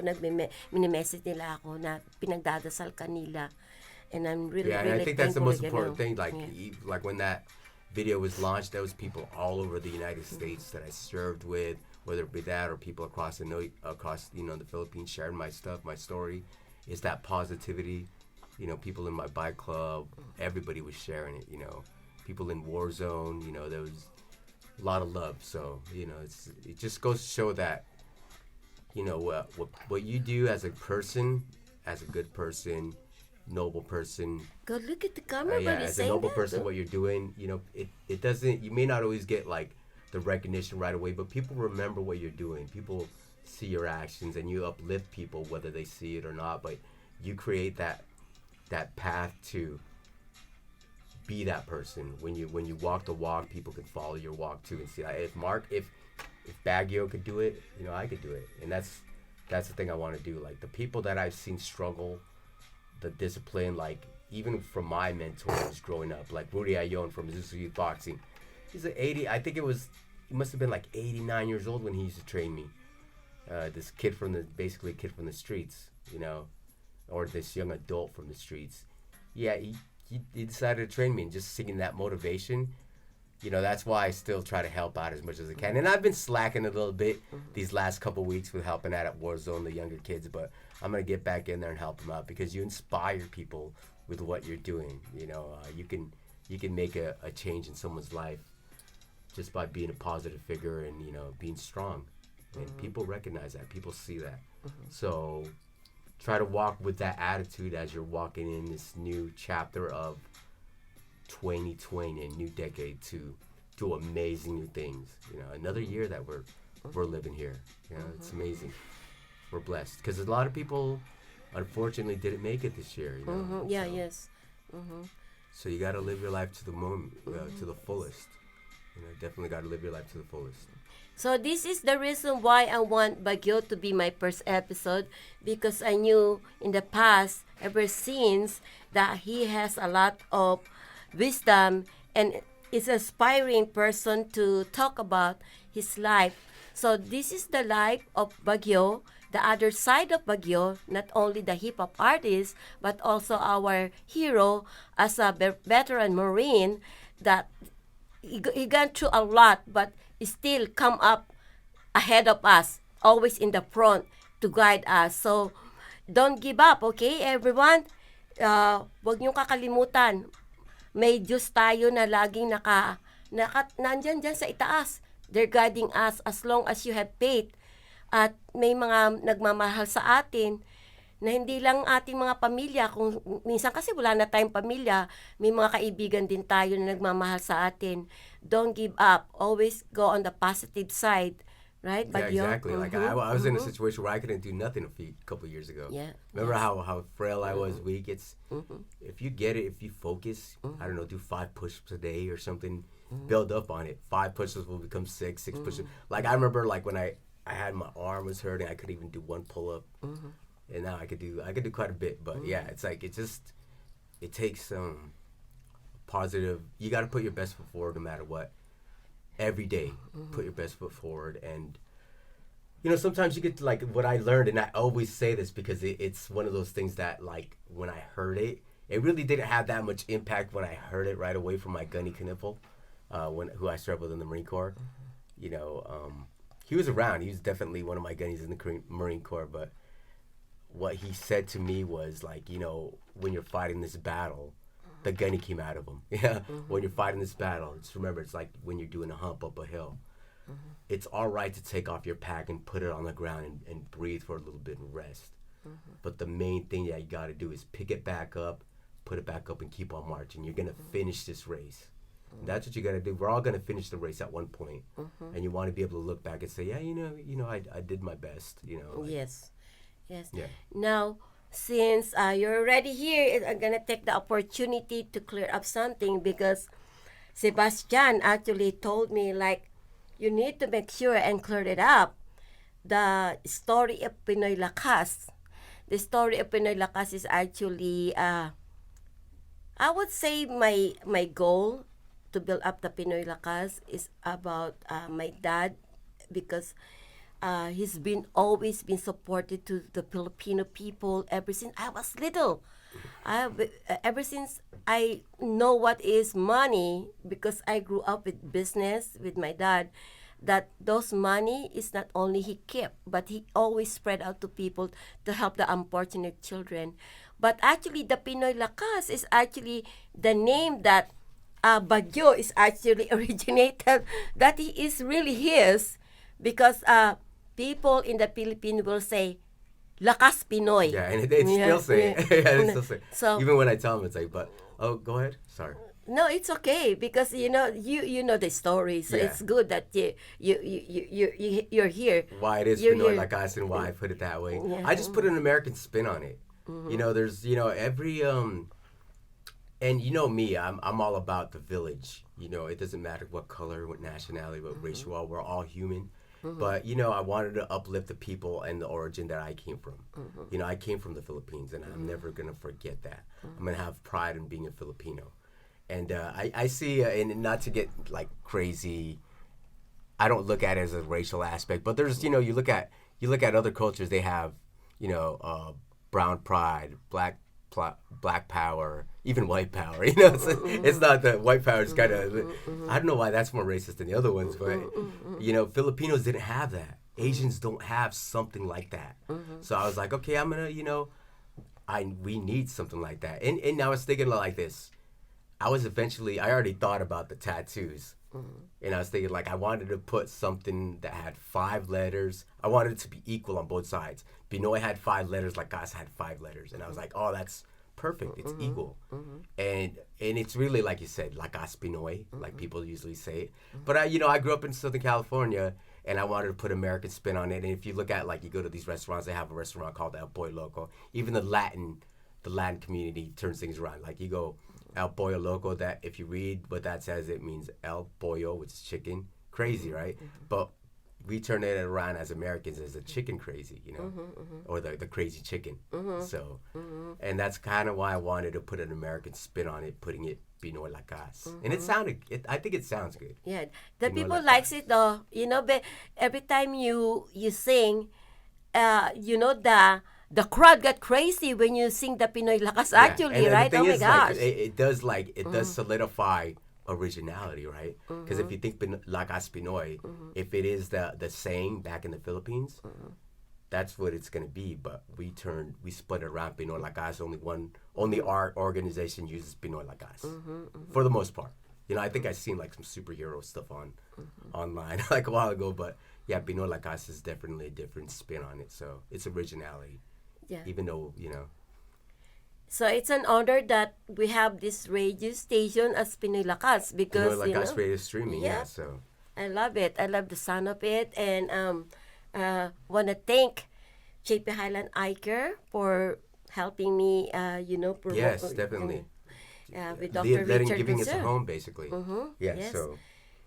[SPEAKER 2] mini-message nila ako na pinagdadasal kanila. And I'm really,
[SPEAKER 3] yeah,
[SPEAKER 2] really
[SPEAKER 3] and I think that's the most important thing. Like,
[SPEAKER 2] yeah.
[SPEAKER 3] like when that video was launched, there was people all over the United States that I served with, whether it be that or people across the Philippines sharing my stuff, my story. It's that positivity. People in my bike club, everybody was sharing it. People in war zone. There was a lot of love. So it just goes to show that what you do as a person, as a good person, noble person.
[SPEAKER 2] Go look at the camera.
[SPEAKER 3] As a noble person, what you're doing, it doesn't. You may not always get like the recognition right away, but people remember what you're doing. People see your actions, and you uplift people whether they see it or not. But you create that path to be that person. When you walk the walk, people can follow your walk too and see. If BagYo could do it, I could do it. And that's the thing I want to do. Like the people that I've seen struggle, the discipline, like even from my mentors growing up, like Rudy Ayon from Zuzu Youth Boxing. He's he must have been like 89 years old when he used to train me. This kid from the streets, or this young adult from the streets. Yeah, he decided to train me, and just seeing that motivation, that's why I still try to help out as much as I can. And I've been slacking a little bit these last couple weeks with helping out at Warzone, the younger kids, but I'm going to get back in there and help them out, because you inspire people with what you're doing. You can make a change in someone's life just by being a positive figure and, being strong. And people recognize that. People see that. So try to walk with that attitude as you're walking in this new chapter of 2020, a new decade, to do amazing new things. Another year that we're living here. It's amazing. We're blessed, because a lot of people unfortunately didn't make it this year.
[SPEAKER 2] Yeah, yes.
[SPEAKER 3] So you got to live your life to the moment, to the fullest. Definitely got to live your life to the fullest.
[SPEAKER 2] So this is the reason why I want BagYo to be my first episode, because I knew in the past, ever since, that he has a lot of wisdom and is an aspiring person to talk about his life. So this is the life of BagYo, the other side of BagYo, not only the hip hop artist, but also our hero as a veteran Marine that he gone through a lot, but still come up ahead of us, always in the front to guide us. So don't give up, okay, everyone? Huwag niyong kakalimutan. May Diyos tayo na laging nandyan sa itaas. They're guiding us as long as you have faith. At may mga nagmamahal sa atin na hindi lang ating mga pamilya. Kung minsan kasi wala na tayong pamilya, may mga kaibigan din tayo na nagmamahal sa atin. Don't give up. Always go on the positive side. Right?
[SPEAKER 3] Yeah, exactly. Like I was in a situation where I couldn't do nothing a couple years ago.
[SPEAKER 2] Yeah.
[SPEAKER 3] Remember how frail I was, weak? It's if you get it, if you focus, I don't know, do 5 push-ups a day or something, build up on it. 5 push-ups will become 6 push-ups. Like I remember, like when I had my arm was hurting, I couldn't even do 1 pull-up, and now I could do quite a bit. But yeah, it's like it takes some positive. You got to put your best foot forward no matter what. Every day, put your best foot forward. And sometimes you get to, like, what I learned, and I always say this because it's one of those things that, like, when I heard it really didn't have that much impact when I heard it right away from my gunny Kniffel, who I served with in the Marine Corps. He was around. He was definitely one of my gunnies in the Marine Corps. But what he said to me was, like, when you're fighting this battle, the gunny came out of him. Yeah. When you're fighting this battle, just remember, it's like when you're doing a hump up a hill. it's all right to take off your pack and put it on the ground and breathe for a little bit and rest. But the main thing that you got to do is pick it back up, put it back up, and keep on marching. You're going to finish this race. And that's what you got to do. We're all going to finish the race at one point. And you want to be able to look back and say, yeah, I did my best,
[SPEAKER 2] Yes. Yes.
[SPEAKER 3] Yeah.
[SPEAKER 2] Now, since you're already here, I'm going to take the opportunity to clear up something because Sebastian actually told me, like, you need to make sure and clear it up. The story of Pinoy Lakas. The story of Pinoy Lakas is actually, I would say my goal to build up the Pinoy Lakas is about my dad, because he's always been supported to the Filipino people ever since I was little. Ever since I know what is money, because I grew up with business with my dad, that those money is not only he kept, but he always spread out to people to help the unfortunate children. But actually, the Pinoy Lakas is actually the name that BagYo is actually originated, that he is really his, because people in the Philippines will say, Lakas Pinoy.
[SPEAKER 3] Yeah, and they still say it. Yeah, they still say it.
[SPEAKER 2] So,
[SPEAKER 3] even when I tell them, it's like, but, oh, go ahead. Sorry.
[SPEAKER 2] no, it's okay, because you know the story, so
[SPEAKER 3] Yeah.
[SPEAKER 2] it's good that you're here.
[SPEAKER 3] Why it is
[SPEAKER 2] You're
[SPEAKER 3] Pinoy
[SPEAKER 2] here.
[SPEAKER 3] Lakas and why I put it that way.
[SPEAKER 2] Yeah.
[SPEAKER 3] I just put an American spin on it. There's every and me, I'm all about the village. It doesn't matter what color, what nationality, what race you are. We're all human. But I wanted to uplift the people and the origin that I came from. I came from the Philippines, and I'm never gonna forget that. I'm gonna have pride in being a Filipino. And I see, and not to get like crazy, I don't look at it as a racial aspect, but there's, you look at other cultures, they have, brown pride, black power, even white power. It's not that white power is kind of, I don't know why that's more racist than the other ones, but Filipinos didn't have that. Asians don't have something like that. So I was like, okay, I'm gonna, we need something like that. And I was thinking like this. I already thought about the tattoos. And I was thinking, like, I wanted to put something that had 5 letters. I wanted it to be equal on both sides. Pinoy had 5 letters, Lakas had 5 letters. And I was like, oh, that's perfect. It's equal. And it's really, like you said, Lakas Pinoy, like people usually say it. But, I grew up in Southern California, and I wanted to put American spin on it. And if you look at, like, you go to these restaurants, they have a restaurant called El Pollo Loco. Even the Latin community turns things around. Like, you go El Pollo Loco, that if you read what that says, it means El Pollo, which is chicken. Crazy, right? But we turn it around as Americans as a chicken crazy, or the crazy chicken. So, and that's kind of why I wanted to put an American spin on it, putting it Pinoy Lakas. And I think it sounds good.
[SPEAKER 2] Yeah, the
[SPEAKER 3] Pinoy
[SPEAKER 2] people
[SPEAKER 3] Lakas.
[SPEAKER 2] likes it though. But every time you sing, the crowd got crazy when you sing the Pinoy Lakas.
[SPEAKER 3] Yeah,
[SPEAKER 2] Actually,
[SPEAKER 3] and
[SPEAKER 2] right?
[SPEAKER 3] the
[SPEAKER 2] Oh
[SPEAKER 3] thing
[SPEAKER 2] my
[SPEAKER 3] is,
[SPEAKER 2] gosh.
[SPEAKER 3] it does solidify originality, right? Because if you think Lakas Pinoy, if it is the saying back in the Philippines, that's what it's gonna be. But we split it around. Pinoy Lakas. Only our organization uses Pinoy Lakas for the most part. I think I've seen like some superhero stuff online like a while ago, but yeah, Pinoy Lakas is definitely a different spin on it. So it's originality.
[SPEAKER 2] Yeah.
[SPEAKER 3] Even though,
[SPEAKER 2] So it's an honor that we have this radio station as Pinoy Lakas, because
[SPEAKER 3] Pinoy Lakas radio streaming,
[SPEAKER 2] yeah.
[SPEAKER 3] so.
[SPEAKER 2] I love it. I love the sound of it, and want to thank JP Highland Iker for helping me, promote.
[SPEAKER 3] Yes, definitely.
[SPEAKER 2] With Dr. Richard
[SPEAKER 3] Giving us a
[SPEAKER 2] Gonzalez.
[SPEAKER 3] home, basically. Yeah,
[SPEAKER 2] Yes.
[SPEAKER 3] so.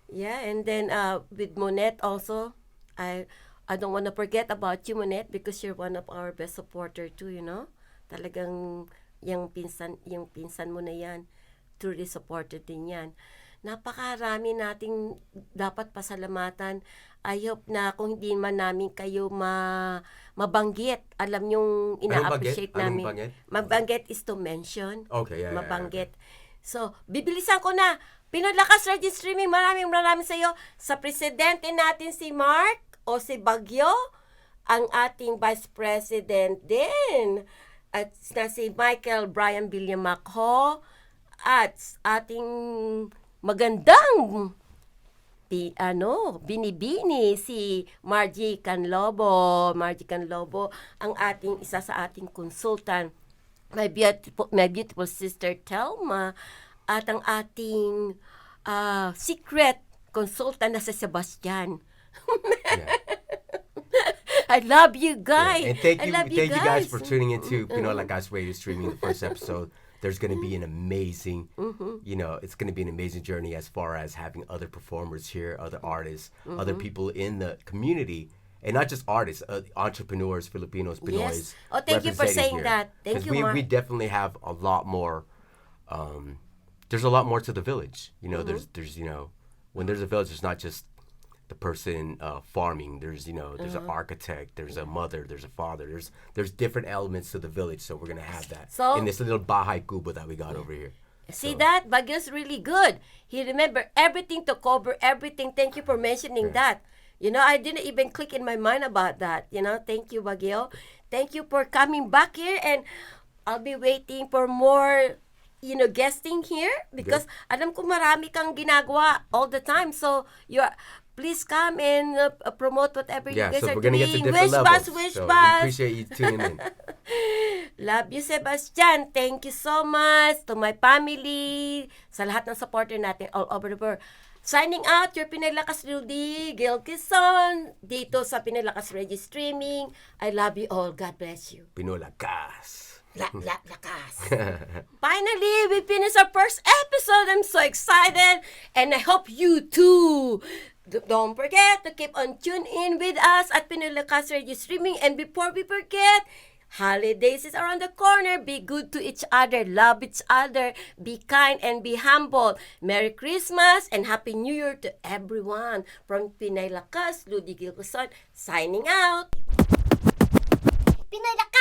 [SPEAKER 2] Yeah, and then with Monette also, I don't want to forget about you, Monette, because you're one of our best supporter too, Talagang yung pinsan mo na yan, truly supported din yan. Napakarami nating dapat pasalamatan. I hope na kung hindi man namin kayo mabanggit, alam yung ina-appreciate
[SPEAKER 3] Anong
[SPEAKER 2] namin.
[SPEAKER 3] banggit?
[SPEAKER 2] Mabanggit is to mention.
[SPEAKER 3] Okay, yeah.
[SPEAKER 2] Mabanggit. So, bibilisan ko na. Pinoy Lakas Radio Streaming, maraming sa iyo. Sa presidente natin si Mark o si BagYo, ang ating Vice President din. At na si Michael Brian Villamakho, at ating magandang binibini si Margie Canlobo. Margie Canlobo, ang isa sa ating consultant. My beautiful sister Telma, at ang ating secret consultant na si Sebastian.
[SPEAKER 3] Yeah.
[SPEAKER 2] I love you guys.
[SPEAKER 3] Yeah. And thank you guys for
[SPEAKER 2] Mm-hmm.
[SPEAKER 3] tuning into Pinoy Lakas Radio streaming the first episode. There's going to be an amazing, it's going to be an amazing journey as far as having other performers here, other artists, other people in the community, and not just artists, entrepreneurs, Filipinos, Pinoys.
[SPEAKER 2] Yes. Oh, thank you for saying that. Thank you, Mark.
[SPEAKER 3] We definitely have a lot more. There's a lot more to the village. There's when there's a village, it's not just the person farming. There's there's an architect, there's a mother, there's a father. There's different elements to the village, so we're gonna have that in this little bahay kubo that we got over here.
[SPEAKER 2] See that? BagYo's really good. He remember everything to cover everything. Thank you for mentioning that. I didn't even click in my mind about that. Thank you, BagYo. Thank you for coming back here, and I'll be waiting for more guesting here because alam ko marami kang ginagawa all the time. So please come and promote whatever you guys
[SPEAKER 3] so
[SPEAKER 2] are
[SPEAKER 3] we're gonna
[SPEAKER 2] doing.
[SPEAKER 3] get to different levels.
[SPEAKER 2] Wish
[SPEAKER 3] So we
[SPEAKER 2] bus.
[SPEAKER 3] appreciate you tuning in.
[SPEAKER 2] Love you, Sebastian. Thank you so much to my family, sa lahat ng supporter natin all over the world. Signing out, your Pinoy Lakas Rudy, Gil Quezon, dito sa Pinoy Lakas Radio Streaming. I love you all. God bless you.
[SPEAKER 3] Pinoy Lakas.
[SPEAKER 2] Lakas. Finally, we finished our first episode. I'm so excited, and I hope you too. Don't forget to keep on tune in with us at Pinoy Lakas Radio Streaming. And before we forget, holidays is around the corner. Be good to each other. Love each other. Be kind and be humble. Merry Christmas and Happy New Year to everyone. From Pinoy Lakas, Rudy Gilqueson, signing out.
[SPEAKER 4] Pinoy Lakas!